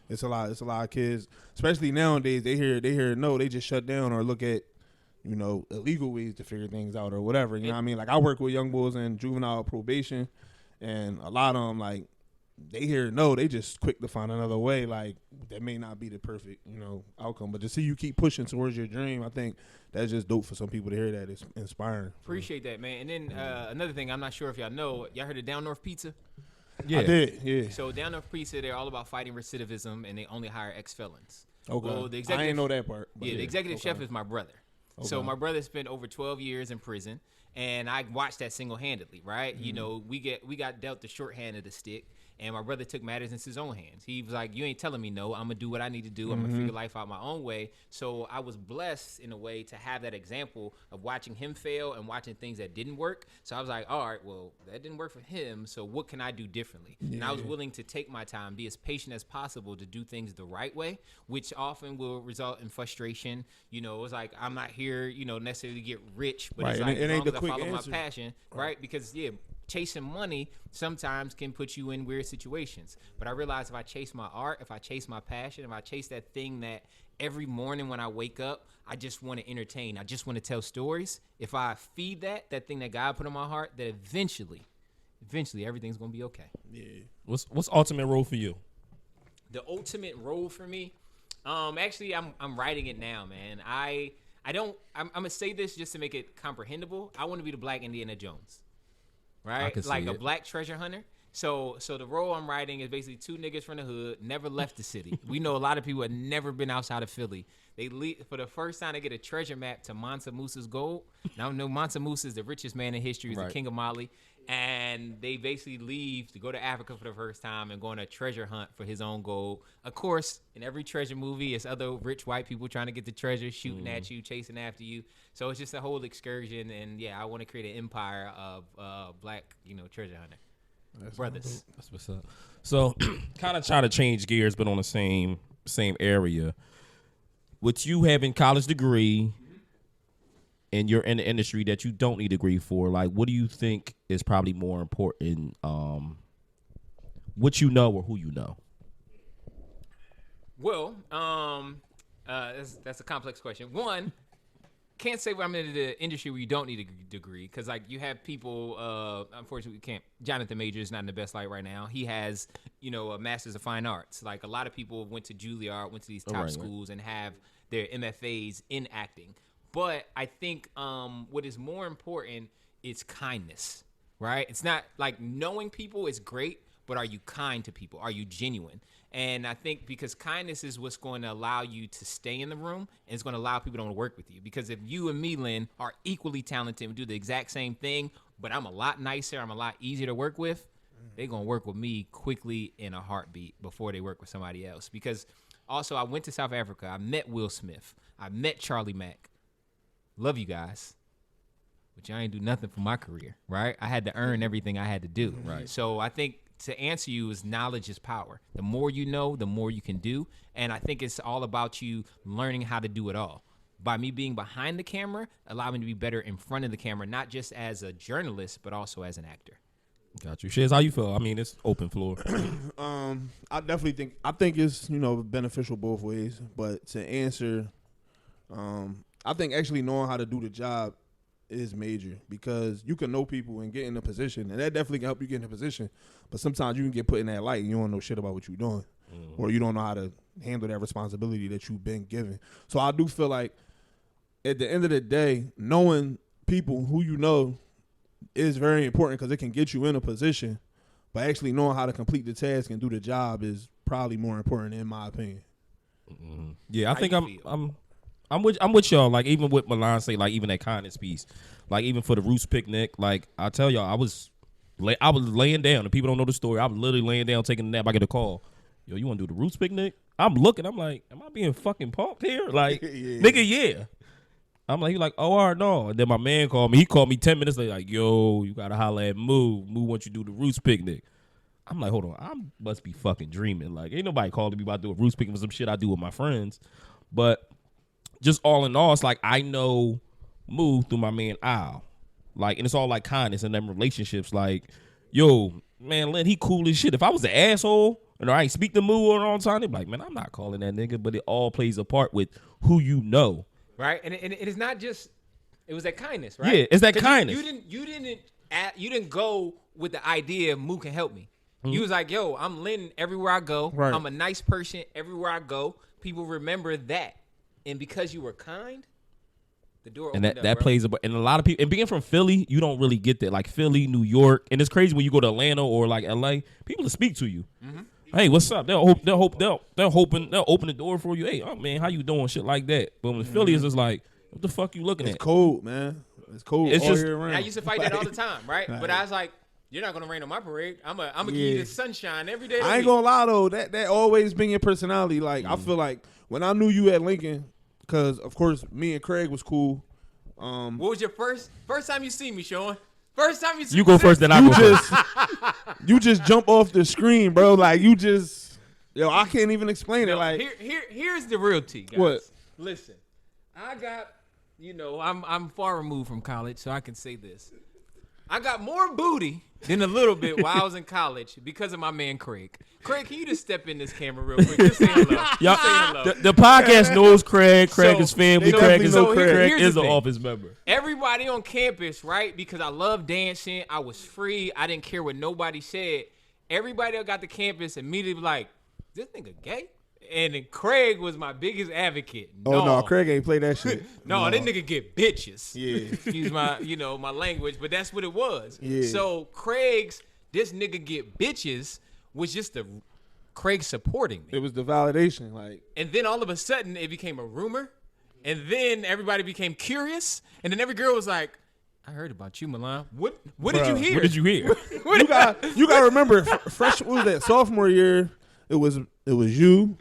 It's a lot of kids, especially nowadays. They hear no, they just shut down or look at, illegal ways to figure things out or whatever. You know what I mean? Like, I work with young boys in juvenile probation, and a lot of them, like, they hear no, they just quick to find another way. Like that may not be the perfect, outcome, but to see you keep pushing towards your dream, I think that's just dope for some people to hear that. It's inspiring. Appreciate that, man. And then another thing, I'm not sure if y'all know, y'all heard of Down North Pizza? Yeah, I did. Yeah. So Down North Pizza, they're all about fighting recidivism, and they only hire ex-felons. Okay. Well, I didn't know that part. Yeah, the executive chef is my brother. Okay. So my brother spent over 12 years in prison, and I watched that single-handedly, right? Mm-hmm. We got dealt the short hand of the stick, and my brother took matters into his own hands. He was like, you ain't telling me no. I'm going to do what I need to do. I'm going to figure life out my own way. So I was blessed in a way to have that example of watching him fail and watching things that didn't work. So I was like, all right, well, that didn't work for him, so what can I do differently? Yeah. And I was willing to take my time, be as patient as possible to do things the right way, which often will result in frustration. It's like I'm not here, necessarily to get rich, but it's like as long as I follow my passion, right? Because, chasing money sometimes can put you in weird situations. But I realize if I chase my art, if I chase my passion, if I chase that thing that every morning when I wake up, I just want to entertain, I just want to tell stories. If I feed that thing that God put in my heart, that eventually everything's going to be okay. Yeah. What's ultimate role for you? The ultimate role for me? Actually, I'm writing it now, man. I'm going to say this just to make it comprehensible. I want to be the Black Indiana Jones. Right? Like a black treasure hunter. So the role I'm writing is basically two niggas from the hood, never left the city. We know a lot of people have never been outside of Philly. They for the first time, they get a treasure map to Mansa Musa's gold. Now, I know Mansa Musa is the richest man in history. He's the king of Mali. And they basically leave to go to Africa for the first time and go on a treasure hunt for his own gold. Of course, in every treasure movie, it's other rich white people trying to get the treasure, shooting at you, chasing after you. So it's just a whole excursion. And, I want to create an empire of black, treasure hunter. Brothers. That's what's up. So kind of trying to change gears, but on the same area. With you having college degree and you're in the industry that you don't need a degree for, like, what do you think is probably more important? What you know or who you know? Well, that's a complex question. One, can't say I'm in the industry where you don't need a degree, because like you have people, unfortunately, can't. Jonathan Major is not in the best light right now. He has, a master's of fine arts. Like a lot of people went to Juilliard, went to these top schools, and have their MFAs in acting. But I think what is more important is kindness, right? It's not like knowing people is great, but are you kind to people? Are you genuine? And I think because kindness is what's going to allow you to stay in the room, and it's going to allow people to want to work with you. Because if you and Milan are equally talented and do the exact same thing, but I'm a lot nicer, I'm a lot easier to work with, they're going to work with me quickly in a heartbeat before they work with somebody else. Because also I went to South Africa. I met Will Smith. I met Charlie Mack. Love you guys. But y'all ain't do nothing for my career, right? I had to earn everything I had to do. Right. So I think to answer you is knowledge is power. The more you know, the more you can do. And I think it's all about you learning how to do it all. By me being behind the camera, allow me to be better in front of the camera, not just as a journalist, but also as an actor. Got you. Shiz, how you feel? I mean, it's open floor. I definitely think it's, beneficial both ways. But to answer, I think actually knowing how to do the job is major, because you can know people and get in a position, and that definitely can help you get in a position. But sometimes you can get put in that light and you don't know shit about what you're doing, or you don't know how to handle that responsibility that you've been given. So I do feel like at the end of the day, knowing people who you know is very important, because it can get you in a position. But actually knowing how to complete the task and do the job is probably more important, in my opinion. Mm-hmm. Yeah, I think I'm with y'all. Like even with Milan say, like even that kindness piece, like even for the Roots picnic, like I tell y'all, I was laying down. And people don't know the story. I was literally laying down taking a nap. I get a call. Yo, you want to do the Roots picnic? I'm looking. I'm like, am I being fucking punked here? Like, nigga, yeah. I'm like, he like, oh, all right, no. And then my man called me. He called me 10 minutes later, like, yo, you gotta holler at Moo. Moo wants you to do the Roots picnic. I'm like, hold on, I must be fucking dreaming. Like, ain't nobody calling me about doing Roots picnic for some shit I do with my friends. But just all in all, it's like I know Moo through my man Al. Like, and it's all like kindness in them relationships. Like, yo, man, Lynn, he cool as shit. If I was an asshole and I ain't speak to Moo all the time, they'd be like, man, I'm not calling that nigga. But it all plays a part with who you know. Right, and it is not just. It was that kindness, right? Yeah, it's that kindness. You didn't go with the idea Moo can help me. You was like, yo, I'm Lynn everywhere I go. Right. I'm a nice person everywhere I go. People remember that. And because you were kind, the door opened And up, that bro. plays and a lot of people, and being from Philly, you don't really get that. Like Philly, New York, and it's crazy when you go to Atlanta or like LA, people will speak to you. Hey, what's up? They'll open the door for you. Hey, oh man, how you doing? Shit like that. But when Philly is just like, what the fuck you looking It's at? cold, man. It's cold It's all just- year round. And I used to fight that all the Like, time, right? But I was like, you're not gonna rain on my parade. I'm gonna give you the sunshine every day. of the I ain't week. gonna lie though, that always been your personality. Like I feel like when I knew you at Lincoln, because of course me and Craig was cool. What was your first time you see me, Sean? First time you see You me. go first, then I You go first. you just jump off the screen, bro. Like you just, I can't even explain it. Like Here's the real tea, guys. What? Listen, I got, I'm far removed from college, so I can say this. I got more booty than a little bit while I was in college because of my man Craig. Craig, can you just step in this camera real quick? Just say hello. Y'all, Just say hello. the podcast knows Craig. Craig So- is family. they Craig definitely is know Craig. Craig Here's is the an thing. office member. Everybody on campus, right? Because I love dancing. I was free. I didn't care what nobody said. Everybody that got to campus immediately was like, this nigga gay? And then Craig was my biggest advocate. oh no, Craig ain't play that shit. No, that nigga get bitches. Yeah. Excuse my, my language, but that's what it was. Yeah. So Craig's, this nigga get bitches was just Craig supporting me. It was the validation. Like And then all of a sudden it became a rumor. And then everybody became curious. And then every girl was like, I heard about you, Milan. What did you Bruh, hear? What did you hear? you got to remember, fresh. What was that? Sophomore year. It was you,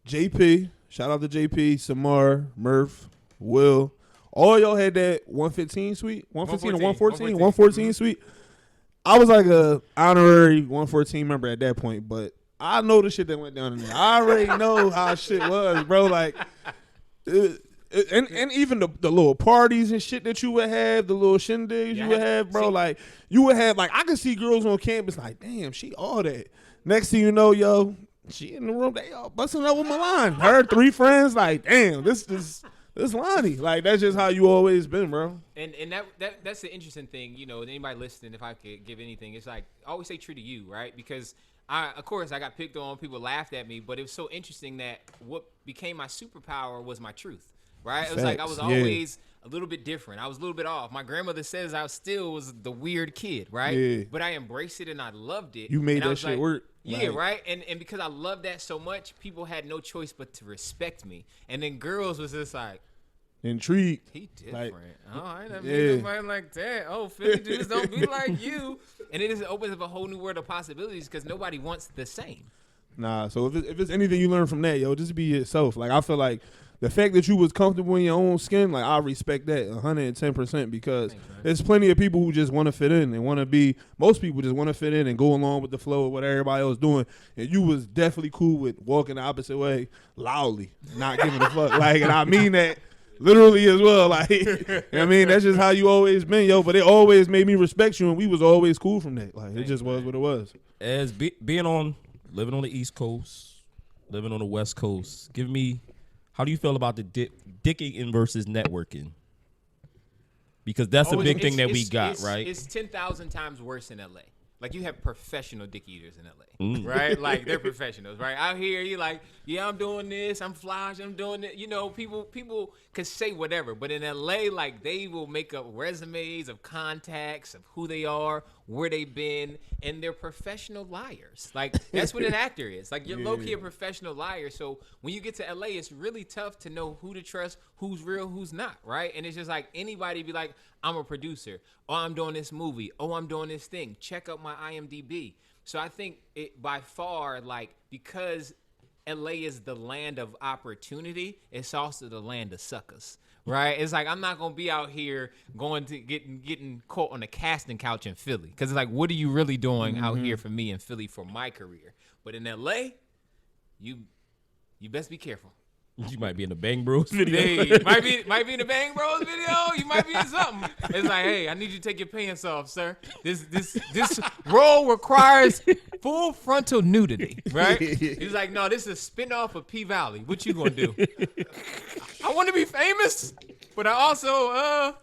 JP. Shout out to JP, Samar, Murph, Will. All y'all had that 115 suite, 115 or 114, 114 suite. I was like a honorary 114 member at that point, but I know the shit that went down in there. I already know how shit was, bro. Like, and even the little parties and shit that you would have, the little shindigs you would have, bro. Like, you would have, like, I could see girls on campus like, damn, she all that. Next thing you know, yo, she in the room, they all busting up with Milan. Her 3 friends, like, damn, this Lonnie. Like, that's just how you always been, bro. And that's the interesting thing, anybody listening, if I could give anything, it's like, I always say true to you, right? Because of course I got picked on, people laughed at me, but it was so interesting that what became my superpower was my truth, right? It was like I was always a little bit different. I was a little bit off. My grandmother says I still was the weird kid, right? Yeah. But I embraced it and I loved it. You made And I that was shit like, work. Yeah, Like- right? And because I loved that so much, people had no choice but to respect me. And then girls was just like, Intrigued. he different. Like, I never yeah. met nobody like that. Oh, Philly dudes don't be like you. And it just opens up a whole new world of possibilities because nobody wants the same. Nah, so if it's anything you learn from that, yo, just be yourself. Like, I feel like the fact that you was comfortable in your own skin, like, I respect that 110% because there's plenty of people who just want to fit in and want to be, most people just want to fit in and go along with the flow of what everybody else doing. And you was definitely cool with walking the opposite way loudly, not giving a fuck. Like, and I mean that literally as well. Like, I mean, that's just how you always been, yo. But it always made me respect you, and we was always cool from that. Like, it just was what it was. As living on the East Coast, living on the West Coast, how do you feel about the dicking versus networking? Because that's a big thing that we got, right? It's 10,000 times worse in LA. Like, you have professional dick eaters in LA, right? Like, they're professionals, right? Out here, you like, yeah, I'm doing this, I'm flash, I'm doing it. People can say whatever, but in LA, like, they will make up resumes of contacts of who they are, where they've been, and they're professional liars. Like, that's what an actor is. Like, you're low-key a professional liar. So when you get to LA, it's really tough to know who to trust, who's real, who's not, right? And it's just like anybody be like, I'm a producer. Oh, I'm doing this movie. Oh, I'm doing this thing. Check out my IMDb. So I think it by far, like, because LA is the land of opportunity, it's also the land of suckers, right? It's like, I'm not going to be out here going to getting caught on a casting couch in Philly. Because it's like, what are you really doing out here for me in Philly for my career? But in LA, you best be careful. You might be in the Bang Bros video. Hey, might be in the Bang Bros video. You might be in something. It's like, hey, I need you to take your pants off, sir. This role requires full frontal nudity, right? He's like, no, this is a spinoff of P Valley. What you gonna do? I want to be famous, but I also,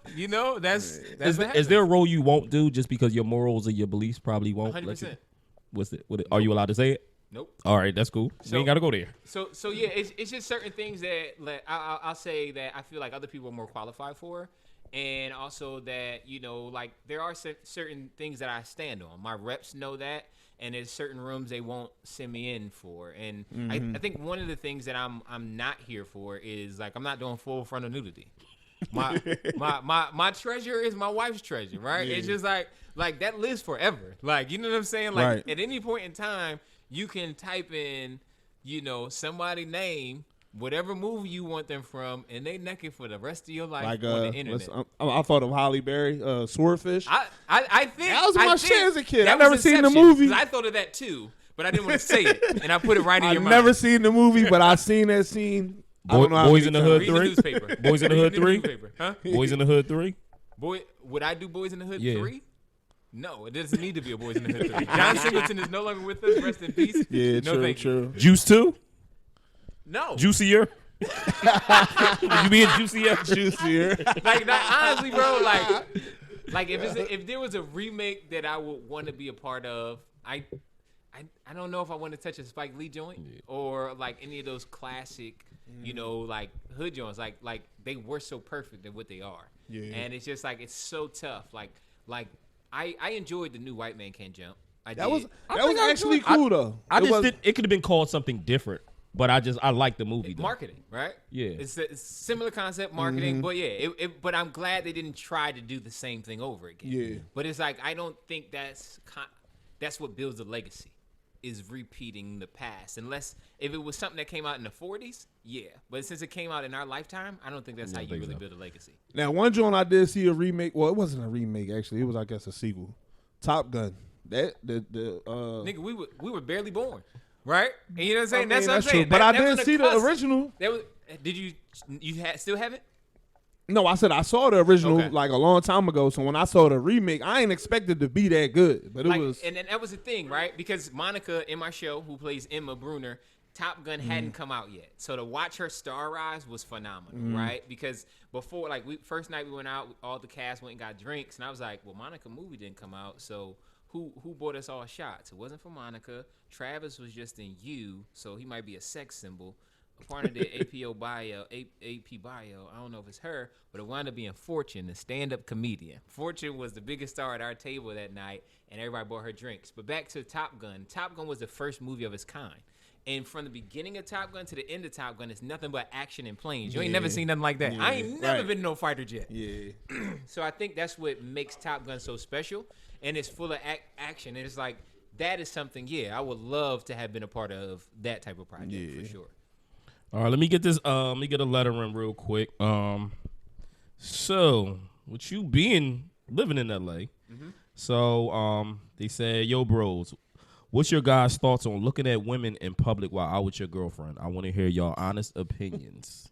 that's Is there a role you won't do just because your morals or your beliefs probably won't? 100%. What's it? Are you allowed to say it? Nope. All right, that's cool. So- we ain't got to go there. So yeah, it's just certain things that like, I'll say that I feel like other people are more qualified for, and also that like there are certain things that I stand on. My reps know that, and there's certain rooms they won't send me in for, and I think one of the things that I'm not here for is like I'm not doing full frontal nudity. My treasure is my wife's treasure, right? Yeah. It's just like that lives forever. Like, you know what I'm saying? Like right. At any point in time, you can type in, somebody's name, whatever movie you want them from, and they naked for the rest of your life like, on the internet. I thought of Halle Berry, Swordfish. I think that was my shit as a kid. I I never seen the movie. I thought of that too, but I didn't want to say it, and I put it right in your mind. I've never seen the movie, but I seen that scene. Boys in the Hood 3? Boys in the Hood 3? Huh? Boys in the Hood 3? Would I do Boys in the Hood 3? No, it doesn't need to be a Boys in the Hood 3. John Singleton is no longer with us. Rest in peace. Yeah, no, true. Juice 2? No. Juicier? You mean juicier? Juicier. Like, honestly, bro, like if there was a remake that I would want to be a part of, I don't know if I want to touch a Spike Lee joint or like any of those classic, like hood joints. Like they were so perfect at what they are. Yeah. And it's just like it's so tough. Like I enjoyed the new White Man Can't Jump. That was actually cool though. It could have been called something different, but I like the movie though. Marketing, right? Yeah. It's similar concept marketing, but yeah, but I'm glad they didn't try to do the same thing over again. Yeah. But it's like I don't think that's what builds a legacy. Is repeating the past, unless if it was something that came out in the 40s, yeah. But since it came out in our lifetime, I don't think that's how you really build a legacy. Now, one joint I did see a remake. Well, it wasn't a remake actually. It was, I guess, a sequel. Top Gun. Nigga, we were barely born, right? And you know what I'm saying? I mean, that's what I'm saying. True. But I didn't see the original. Did you still have it? No, I said I saw the original like a long time ago. So when I saw the remake, I ain't expected to be that good, but it was. And that was the thing, right? Because Monica in my show, who plays Emma Bruner, Top Gun hadn't come out yet, so to watch her star rise was phenomenal, right? Because before, like, first night we went out, all the cast went and got drinks, and I was like, well, Monica movie didn't come out, so who bought us all shots? It wasn't for Monica. Travis was just in You, so he might be a sex symbol. Partner did AP bio. I don't know if it's her, but it wound up being Fortune, the stand-up comedian. Fortune was the biggest star at our table that night, and everybody bought her drinks. But back to Top Gun. Top Gun was the first movie of its kind. And from the beginning of Top Gun to the end of Top Gun, it's nothing but action and planes. You ain't never seen nothing like that. I ain't never been in no fighter jet. Yeah. So I think that's what makes Top Gun so special. And it's full of action. And it's like, that is something, I would love to have been a part of that type of project for sure. All right, let me get this. Let me get a letter in real quick. So with you living in LA, so they said, yo, bros, what's your guys' thoughts on looking at women in public while out with your girlfriend? I want to hear y'all honest opinions.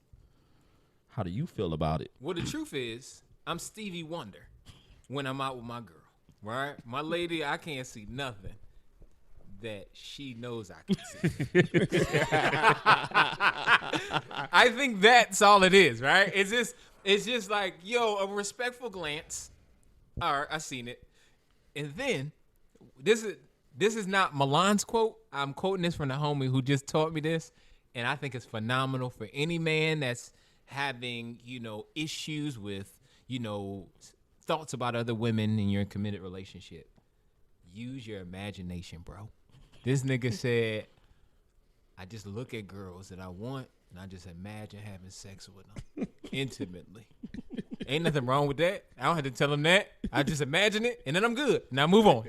How do you feel about it? Well, the truth is, I'm Stevie Wonder when I'm out with my girl, right? My lady, I can't see nothing that she knows I can see. I think that's all it is, right? It's just like, yo, a respectful glance. All right, I seen it. And then this is not Milan's quote. I'm quoting this from the homie who just taught me this, and I think it's phenomenal for any man that's having, issues with, thoughts about other women in your committed relationship. Use your imagination, bro. This nigga said, I just look at girls that I want, and I just imagine having sex with them intimately. Ain't nothing wrong with that. I don't have to tell them that. I just imagine it, and then I'm good. Now move on.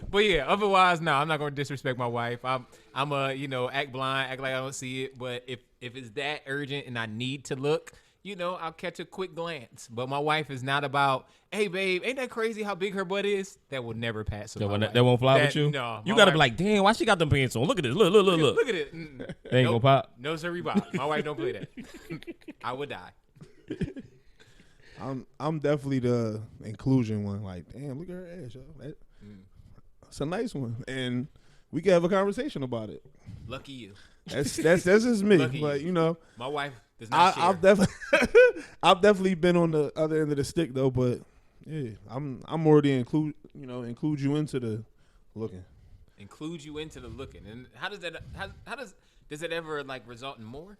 But yeah, otherwise, no, I'm not gonna disrespect my wife. I'm act blind, act like I don't see it. But if it's that urgent and I need to look, I'll catch a quick glance. But my wife is not about, hey, babe, ain't that crazy how big her butt is? That will never pass. That won't fly with you? No. You got to be like, damn, why she got them pants on? Look at this. Look. Look at it. They ain't gonna pop? No, sir, Bob. My wife don't play that. I would die. I'm definitely the inclusion one. Like, damn, look at her ass, yo. That's a nice one. And we can have a conversation about it. Lucky you. That's just me. Lucky but, my wife does not share. I've definitely been on the other end of the stick though, but yeah, I'm more to include you into Looking. Include you into the looking. And how does that? How does it ever like result in more?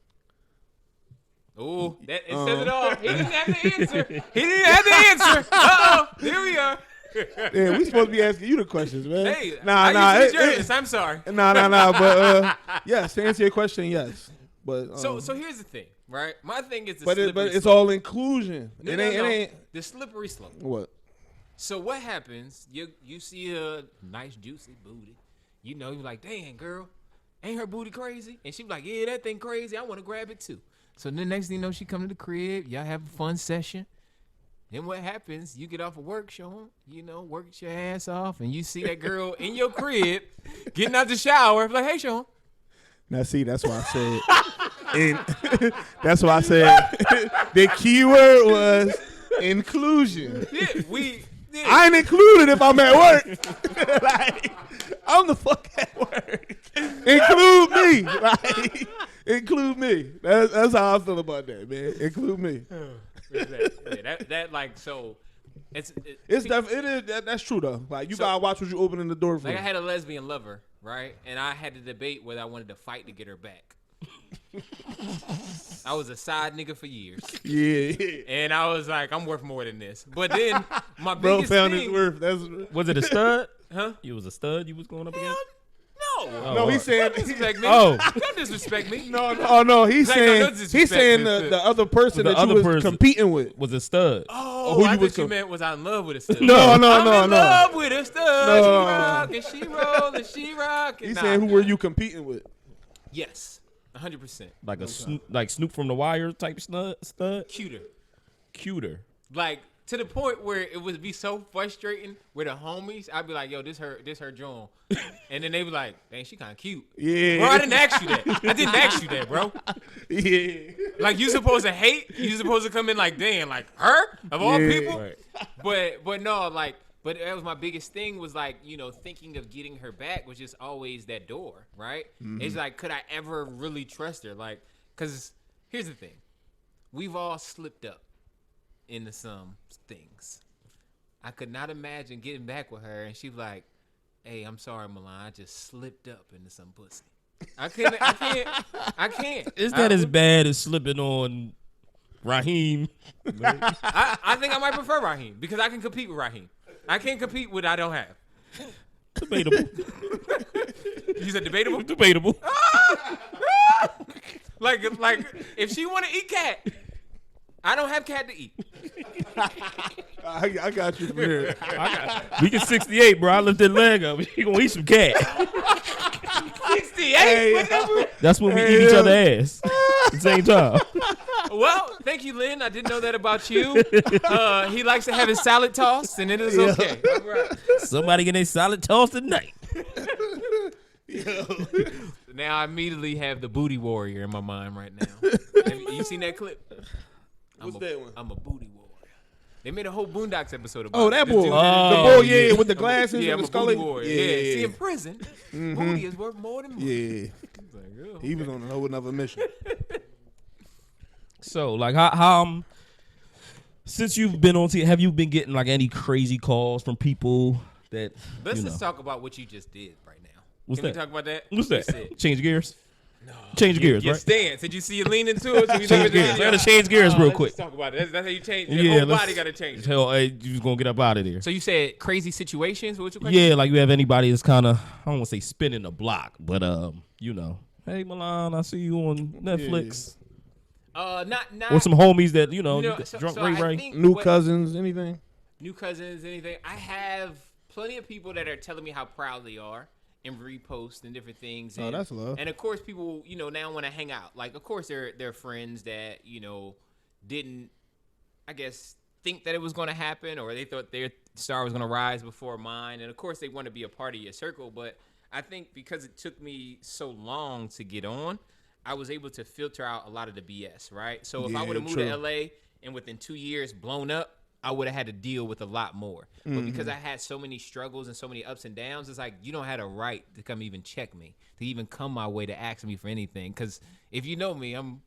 Oh, that it says it all. He didn't have the answer. He didn't have the answer. Uh-oh, here we are. Yeah, we supposed to be asking you the questions, man. Hey, I used to be journalist. I'm sorry. Nah. But yes, to answer your question, yes. But So here's the thing, right? My thing is the but slippery it's slope. all inclusion. No, It ain't the slippery slope. what. So what happens? You see a nice juicy booty. You know, you're like, dang girl, ain't her booty crazy? And she be like, yeah, that thing crazy. I want to grab it too. So the next thing you know, she come to the crib. Y'all have a fun session. Then what happens? You get off of work, Sean. You know, work your ass off, and you see that girl in your crib getting out the shower. Like, hey, Sean. Now see, that's why I said. That's why I said the key word was inclusion. Yeah, I ain't included if I'm at work. Like, I'm the fuck at work. Include me. Like, include me. That's how I feel about that, man. Include me. that like so. That's true though. Like you gotta watch what you opening the door for. Like I had a lesbian lover, right? And I had to debate whether I wanted to fight to get her back. I was a side nigga for years. Yeah. And I was like, I'm worth more than this. But then my Bro biggest found thing, his worth. Was it a stud? huh? You was a stud you was going up against? No. No, he's saying. Don't disrespect me. Oh. Don't disrespect me. No. He's Zach, saying. no disrespect, He's saying mister. the other person The that other you was person. competing with. Was a stud. Oh, Who I you was thought you meant was I in love with a stud. No. I'm in love with a stud. No. She rock and she roll and she rock. He's saying who were you competing with? Yes, 100%. Like like Snoop from the Wire type stud. Cuter. Like to the point where it would be so frustrating with the homies. I'd be like, "Yo, this her Joan," and then they be like, "Dang, she kind of cute." Yeah. Bro, I didn't ask you that. I didn't ask you that, bro. Yeah. Like you supposed to hate. You supposed to come in like, "Damn, like her of all Yeah. people." Right. But no, like. But that was my biggest thing was like, you know, thinking of getting her back was just always that door, right? Mm-hmm. It's like, could I ever really trust her? Like, because here's the thing. We've all slipped up into some things. I could not imagine getting back with her and she's like, hey, I'm sorry, Milan, I just slipped up into some pussy. I can't. Is that as bad as slipping on Raheem? I think I might prefer Raheem because I can compete with Raheem. I can't compete with what I don't have. Debatable. You said debatable? Debatable. Like if she want to eat cat, I don't have cat to eat. I got you from here. We get 68, bro. I lift that leg up. You gonna eat some cat. 68. Hey, That's when we eat each other ass at the same time. Well, thank you, Lynn. I didn't know that about you. He likes to have his salad tossed, and it is okay. All right. Somebody get a salad tossed tonight. Now I immediately have the booty warrior in my mind right now. You seen that clip? What's that one? I'm a booty warrior. They made a whole Boondocks episode about it. Oh, that This boy. dude- The boy, yeah, with the glasses Yeah, and I'm the a booty scully. warrior. Yeah. See, in prison, booty is worth more than money. Yeah. It's like, oh, He was on a whole another mission. So, like, how since you've been on TV, have you been getting like any crazy calls from people that? Let's just talk about what you just did right now. What's Can that? we talk about that? What's You that? said- Change gears. No. Change gears, Your right? stance. Did you see you lean into it? So you Change gears. I gotta change gears real let's quick. just talk about it. That's how you change. Your whole body got to change. Hell, hey, you just gonna get up out of there. So you said crazy situations. What's your question? Yeah, like you have anybody that's kind of, I don't want to say spinning the block, but you know, hey Milan, I see you on Netflix. Not Or some homies that you know, so drunk I Ray. think New what- cousins, anything? new cousins, anything. I have plenty of people that are telling me how proud they are and repost and different things. Oh, And, that's love. And of course, people, you know, now want to hang out. Like, of course, they're friends that, you know, didn't, I guess, think that it was going to happen, or they thought their star was going to rise before mine. And of course, they want to be a part of your circle. But I think because it took me so long to get on, I was able to filter out a lot of the BS, right? So if I Yeah, would have moved true. to LA and within 2 years blown up, I would have had to deal with a lot more. But because I had so many struggles and so many ups and downs, it's like you don't have a right to come even check me, to even come my way to ask me for anything. Because if you know me, I'm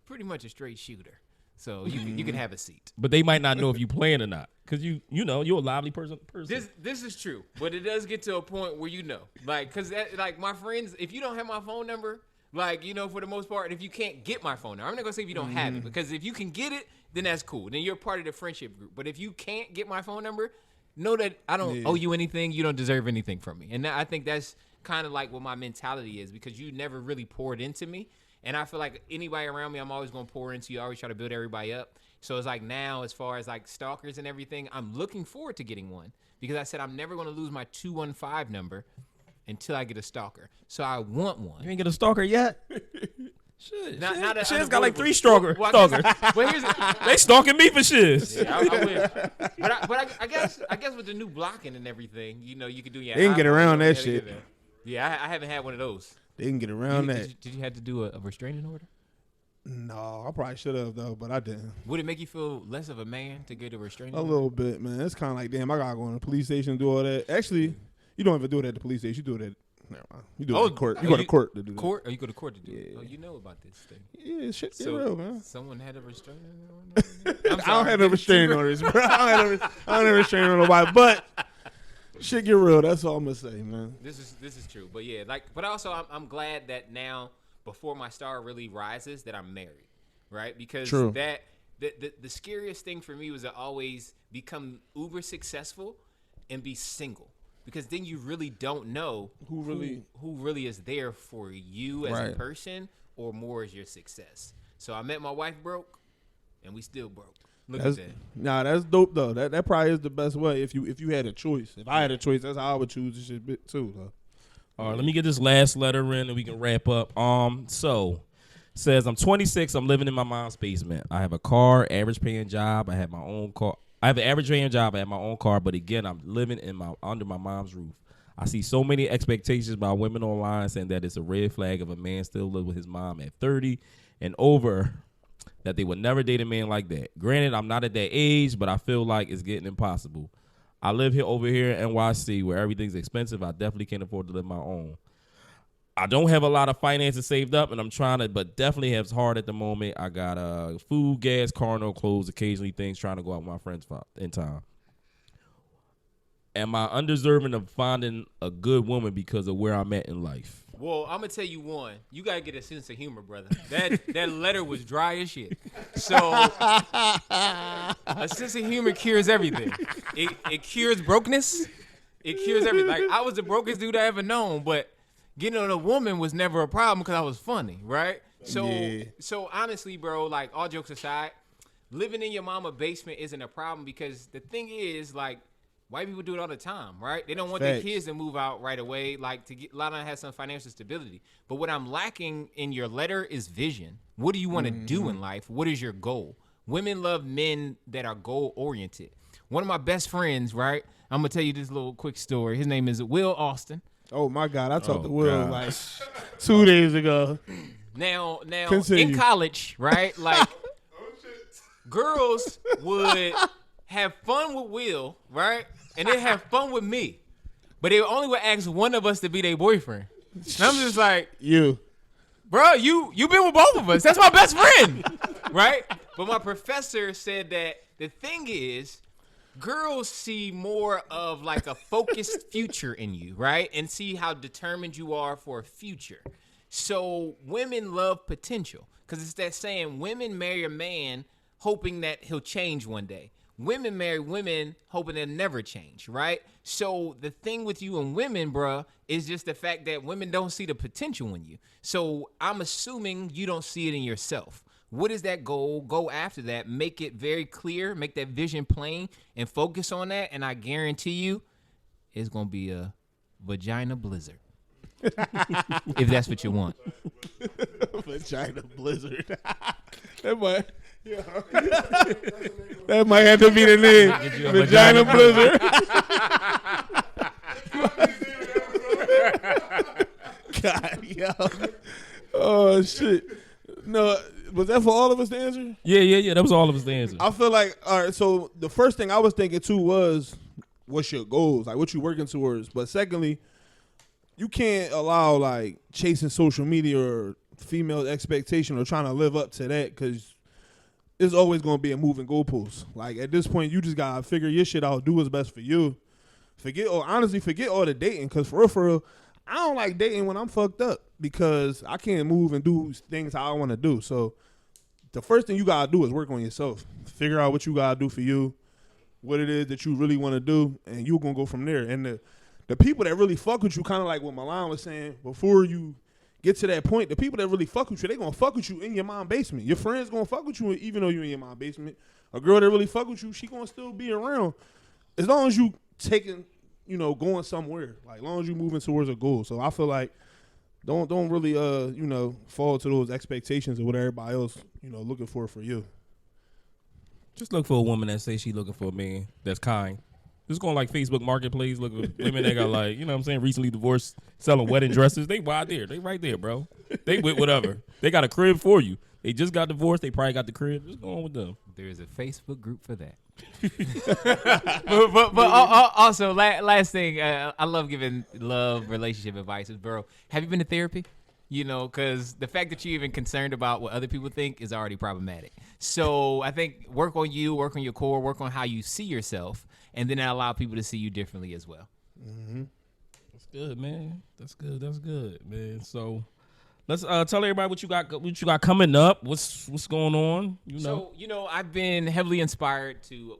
pretty much a straight shooter. So you can have a seat. But they might not know if you playing or not. Cause you're a lively person. This is true, but it does get to a point where cause like my friends, if you don't have my phone number, like for the most part, if you can't get my phone number, I'm not gonna say if you don't have it, because if you can get it, then that's cool. Then you're part of the friendship group. But if you can't get my phone number, know that I don't owe you anything. You don't deserve anything from me, and I think that's kind of like what my mentality is, because you never really poured into me, and I feel like anybody around me, I'm always gonna pour into you. I always try to build everybody up. So it's like now, as far as like stalkers and everything, I'm looking forward to getting one, because I said I'm never going to lose my 215 number until I get a stalker. So I want one. You ain't get a stalker yet? Shit. Shiz got like 3 stalkers. They stalking me for shiz. Yeah, I wish. But I guess with the new blocking and everything, you could do your. They can get around that shit. Yeah, I haven't had one of those. They can get around that. Did you have to do a restraining order? No, I probably should have though, but I didn't. Would it make you feel less of a man to get a restraining order? A little bit, man. It's kind of like, damn, I gotta go to the police station and do all that. Actually, you don't even do it at the police station. You do it at, never mind. You do it at court. You go to court to do that. Court? Or you go to court to do it? Oh, you know about this thing. Yeah, shit get real, man. Someone had a restraining order? I don't have no restraining orders, bro. I don't have no restraining order nobody, but shit get real. That's all I'm gonna say, man. This is true, but yeah, but also I'm glad that now, before my star really rises, that I'm married. Right, because that the scariest thing for me was to always become uber successful and be single, because then you really don't know who really is there for you as a person, or more as your success. So I met my wife broke, and we still broke. Look at that. Nah, that's dope though. That probably is the best way if you had a choice. If I had a choice, that's how I would choose this shit too. Though. All right, let me get this last letter in, and we can wrap up. Says, I'm 26. I'm living in my mom's basement. I have a car, average paying job. I have my own car. I have an average paying job. I have my own car. But again, I'm living under my mom's roof. I see so many expectations by women online saying that it's a red flag if a man still lives with his mom at 30 and over, that they would never date a man like that. Granted, I'm not at that age, but I feel like it's getting impossible. I live over here in NYC where everything's expensive. I definitely can't afford to live my own. I don't have a lot of finances saved up, and I'm trying to, but definitely have hard at the moment. I got food, gas, car, no clothes, occasionally things, trying to go out with my friends in time. Am I undeserving of finding a good woman because of where I'm at in life? Well, I'm gonna tell you one. You gotta get a sense of humor, brother. That letter was dry as shit. So a sense of humor cures everything. It cures brokenness. It cures everything. Like, I was the brokest dude I ever known, but getting on a woman was never a problem because I was funny, right? So honestly, bro, like, all jokes aside, living in your mama basement isn't a problem, because the thing is, like, white people do it all the time, right? They don't want their kids to move out right away, like, to get, a lot of them have some financial stability. But what I'm lacking in your letter is vision. What do you want to do in life? What is your goal? Women love men that are goal-oriented. One of my best friends, right? I'm going to tell you this little quick story. His name is Will Austin. Oh, my God. I talked to Will like 2 days ago. Now, Continue. in college, right, like, girls would have fun with Will, right, and they have fun with me, but they only would ask one of us to be their boyfriend. And I'm just like, bro, you been with both of us. That's my best friend, right? But my professor said that the thing is, girls see more of like a focused future in you, right? And see how determined you are for a future. So women love potential, because it's that saying, women marry a man hoping that he'll change one day. Women marry women hoping they'll never change, right? So the thing with you and women, bruh, is just the fact that women don't see the potential in you. So I'm assuming you don't see it in yourself. What is that goal? Go after that. Make it very clear. Make that vision plain and focus on that. And I guarantee you it's going to be a vagina blizzard. If that's what you want. Vagina blizzard. That might have to be the name. Vagina blizzard. God, yo. Oh, shit. No, was that for all of us to answer? Yeah. That was all of us to answer. I feel like, all right, so the first thing I was thinking too was, what's your goals? Like, what you working towards? But secondly, you can't allow, like, chasing social media or female expectation or trying to live up to that, because it's always gonna be a moving goalpost. Like at this point, you just gotta figure your shit out, do what's best for you. Forget all the dating, cause for real, I don't like dating when I'm fucked up because I can't move and do things how I want to do. So the first thing you gotta do is work on yourself. Figure out what you gotta do for you, what it is that you really want to do, and you're gonna go from there. And the people that really fuck with you, kind of like what Milan was saying before you get to that point, the people that really fuck with you, they gonna fuck with you in your mom's basement. Your friends gonna fuck with you even though you in your mom's basement. A girl that really fuck with you, she gonna still be around as long as you taking, going somewhere. Like as long as you moving towards a goal. So I feel like don't really fall to those expectations of what everybody else looking for you. Just look for a woman that says she looking for a man that's kind. Just going like Facebook Marketplace, look at women that got like, recently divorced, selling wedding dresses. They right there. They right there, bro. They with whatever. They got a crib for you. They just got divorced. They probably got the crib. Just go on with them. There is a Facebook group for that. but also, last thing, I love giving relationship advice. Bro, have you been to therapy? Because the fact that you're even concerned about what other people think is already problematic. So I think work on you, work on your core, work on how you see yourself, and then allow people to see you differently as well. Mm-hmm. That's good, man. That's good, man. So let's tell everybody what you got coming up. What's going on? So I've been heavily inspired to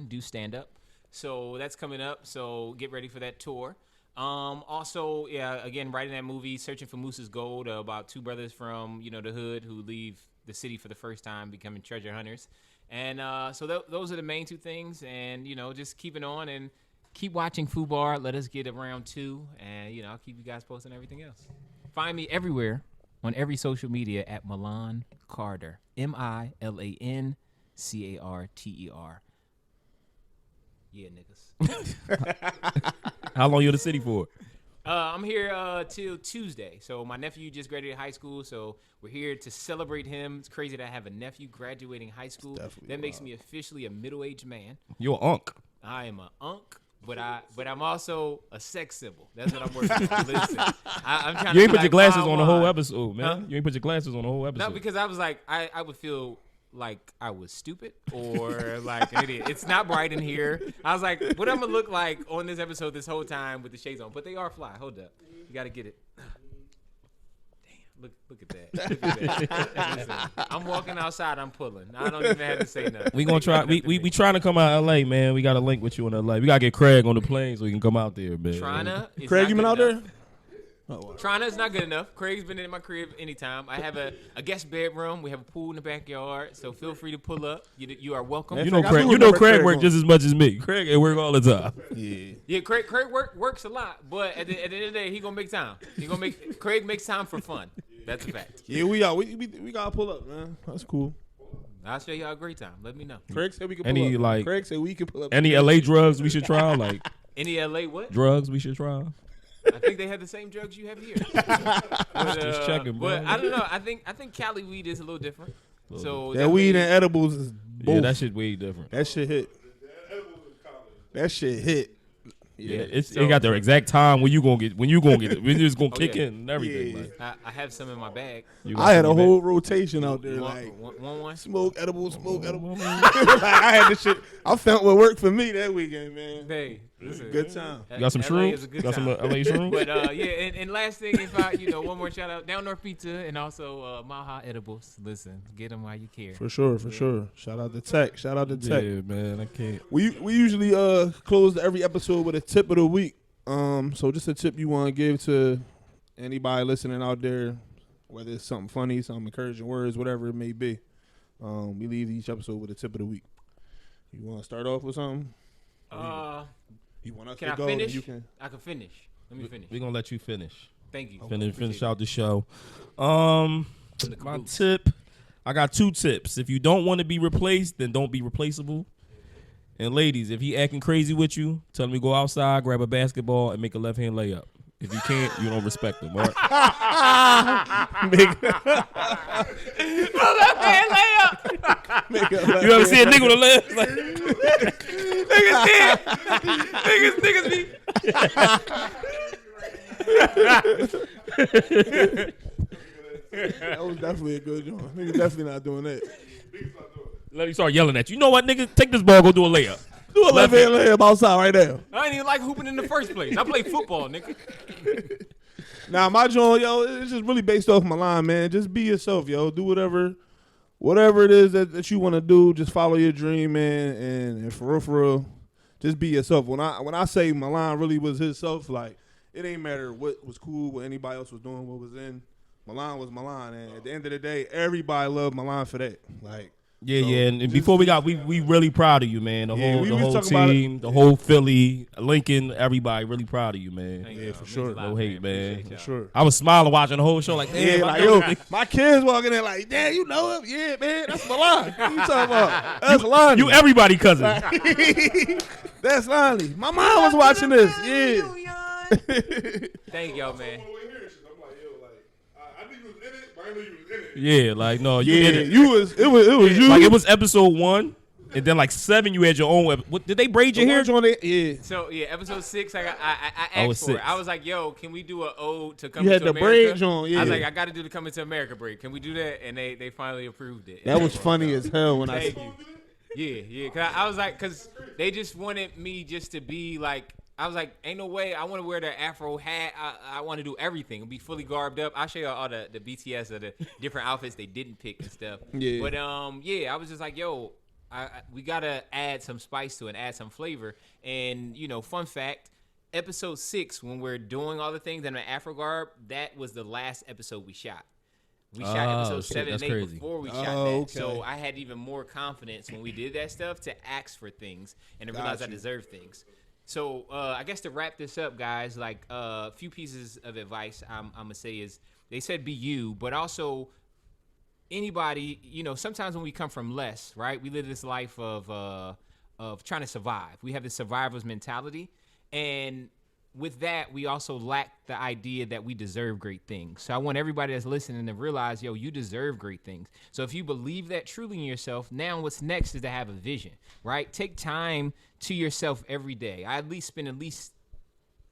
do stand up. So that's coming up. So get ready for that tour. Also, again, writing that movie, Searching for Moose's Gold, about two brothers from, the hood who leave the city for the first time, becoming treasure hunters. And so those are the main two things. And, just keeping on and keep watching Fubar. Let us get around 2. And, I'll keep you guys posting on everything else. Find me everywhere on every social media at Milan Carter. MILANCARTER. Yeah, niggas. How long you in the city for? I'm here till Tuesday. So my nephew just graduated high school, so we're here to celebrate him. It's crazy that I have a nephew graduating high school. That makes me officially a middle-aged man. You're an unk. I am an unk, but I'm also a sex symbol. That's what I'm working on. Listen, I'm trying. You ain't put your glasses on the whole episode, man. Huh? You ain't put your glasses on the whole episode. No, because I was like, I would feel like I was stupid or like an idiot. It's not bright in here. I was like, what I'm gonna look like on this episode this whole time with the shades on? But they are fly. Hold up, you gotta get it. Damn, look at that. Look at that. Listen, I'm walking outside. I'm pulling. I don't even have to say nothing. We gonna try. We trying to come out of LA, man. We got a link with you in LA. We gotta get Craig on the plane so he can come out there, man. Craig, you been out there? Trina is not good enough. Craig's been in my crib anytime. I have a guest bedroom. We have a pool in the backyard, so feel free to pull up. You are welcome. Craig work just as much as me. Craig at work all the time. Yeah. Craig works a lot, but at the end of the day, he gonna make time. Craig makes time for fun. That's a fact. Yeah, we are. We gotta pull up, man. That's cool. I'll show y'all a great time. Let me know. Craig said we can pull up. Craig said we can pull up. Any LA drugs we should try? Like any LA what? Drugs we should try? I think they have the same drugs you have here. Just checking, bro. But I don't know. I think Cali weed is a little different. So that weed and edibles is both. Yeah, that shit way different. That shit hit. That shit hit. Yeah, it got the exact time when you gonna get it. We're just gonna kick in and everything. Yeah. Like. I have some in my bag. I had a whole rotation out there, one. Smoke edible. I had this shit. I found what worked for me that weekend, man. Hey, listen, good time. You got some shrooms? Got some LA shrooms? But and last thing, if I one more shout out, Down North Pizza and also Maha Edibles. Listen, get them while you care. For sure. Shout out to Tech. Yeah, man, I can't. We usually close every episode with a tip of the week. So just a tip you want to give to anybody listening out there, whether it's something funny, some encouraging words, whatever it may be. We leave each episode with a tip of the week. You want to start off with something? You want us to go? Finish? You can. I can finish. Let me finish. We're gonna let you finish. Thank you. Finish out the show. My tip. I got 2 tips. If you don't want to be replaced, then don't be replaceable. And ladies, if he acting crazy with you, tell him to go outside, grab a basketball, and make a left-hand layup. If you can't, you don't respect him. All right? Left-hand layup. You ever see a nigga with a left? Like, niggas be. That was definitely a good joint. Niggas definitely not doing that. Let me start yelling at you. You know what, nigga? Take this ball, go do a layup. Do a left hand layup outside right now. I ain't even like hooping in the first place. I play football, nigga. Now my joint, yo, it's just really based off Milan, man. Just be yourself, yo. Do whatever it is that you want to do. Just follow your dream, man. And for real, just be yourself. When I say Milan really was himself, like it ain't matter what was cool, what anybody else was doing, what was in. Milan was Milan, and at the end of the day, everybody loved Milan for that. Like. Yeah, So, and before we really proud of you, man. The Yeah, whole we the was whole talking about team, the whole Philly, Lincoln, everybody really proud of you, man. Thank Yeah, y'all. for Means sure. a lot, No hate, man. Appreciate y'all. Sure. I was smiling watching the whole show, like, damn, Yeah, I like know yo, my kids walking in like, damn, you know him? Yeah, man, that's Milan. What you talking about? That's Lonnie. you everybody cousin. That's Lonnie. My mom was watching this. Yeah. Thank y'all, man. Yeah, like no, you Yeah, in it. it was you. Like it was episode 1, and then like 7, you had your own. What did they braid your hair? on it. Yeah. So yeah, episode 6, I Oh, it's asked for it. 6. I was like, "Yo, can we do an ode to Coming You had to the America?" braids on, yeah. I was like, "I got to do the Coming to America break. Can we do that?" And they finally approved it. That was funny as hell when Thank you. Yeah. Cause I was like, cause they just wanted me just to be like. I was like, ain't no way. I want to wear the Afro hat. I want to do everything. Be fully garbed up. I'll show you all the BTS of the different outfits they didn't pick and stuff. Yeah. But I was just like, yo, we gotta add some spice to it, and add some flavor. And fun fact, episode 6, when we're doing all the things in the Afro garb, that was the last episode we shot. We shot episode 7 and 8 crazy. before we shot that. Okay. So I had even more confidence when we did that stuff to ask for things and to realize I deserve things. So I guess to wrap this up, guys, like a few pieces of advice I'm gonna say is they said be you, but also anybody. Sometimes when we come from less, right? We live this life of trying to survive. We have this survivor's mentality, and with that, we also lack the idea that we deserve great things. So I want everybody that's listening to realize, yo, you deserve great things. So if you believe that truly in yourself, now what's next is to have a vision, right? Take time to yourself every day. I at least spend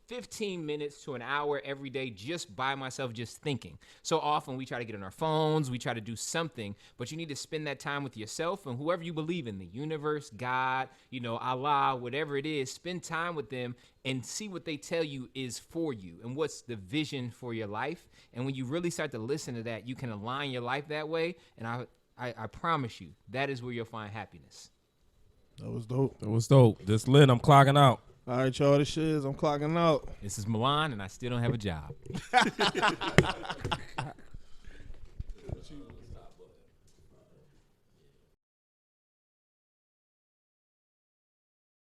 15 minutes to an hour every day just by myself, just thinking. So often we try to get on our phones, we try to do something, but you need to spend that time with yourself and whoever you believe in, the universe, God, Allah, whatever it is, spend time with them and see what they tell you is for you and what's the vision for your life. And when you really start to listen to that, you can align your life that way. And I promise you, that is where you'll find happiness. That was dope. It was dope. This Lynn, I'm clocking out. All right, y'all. This shit is I'm clocking out. This is Milan, and I still don't have a job.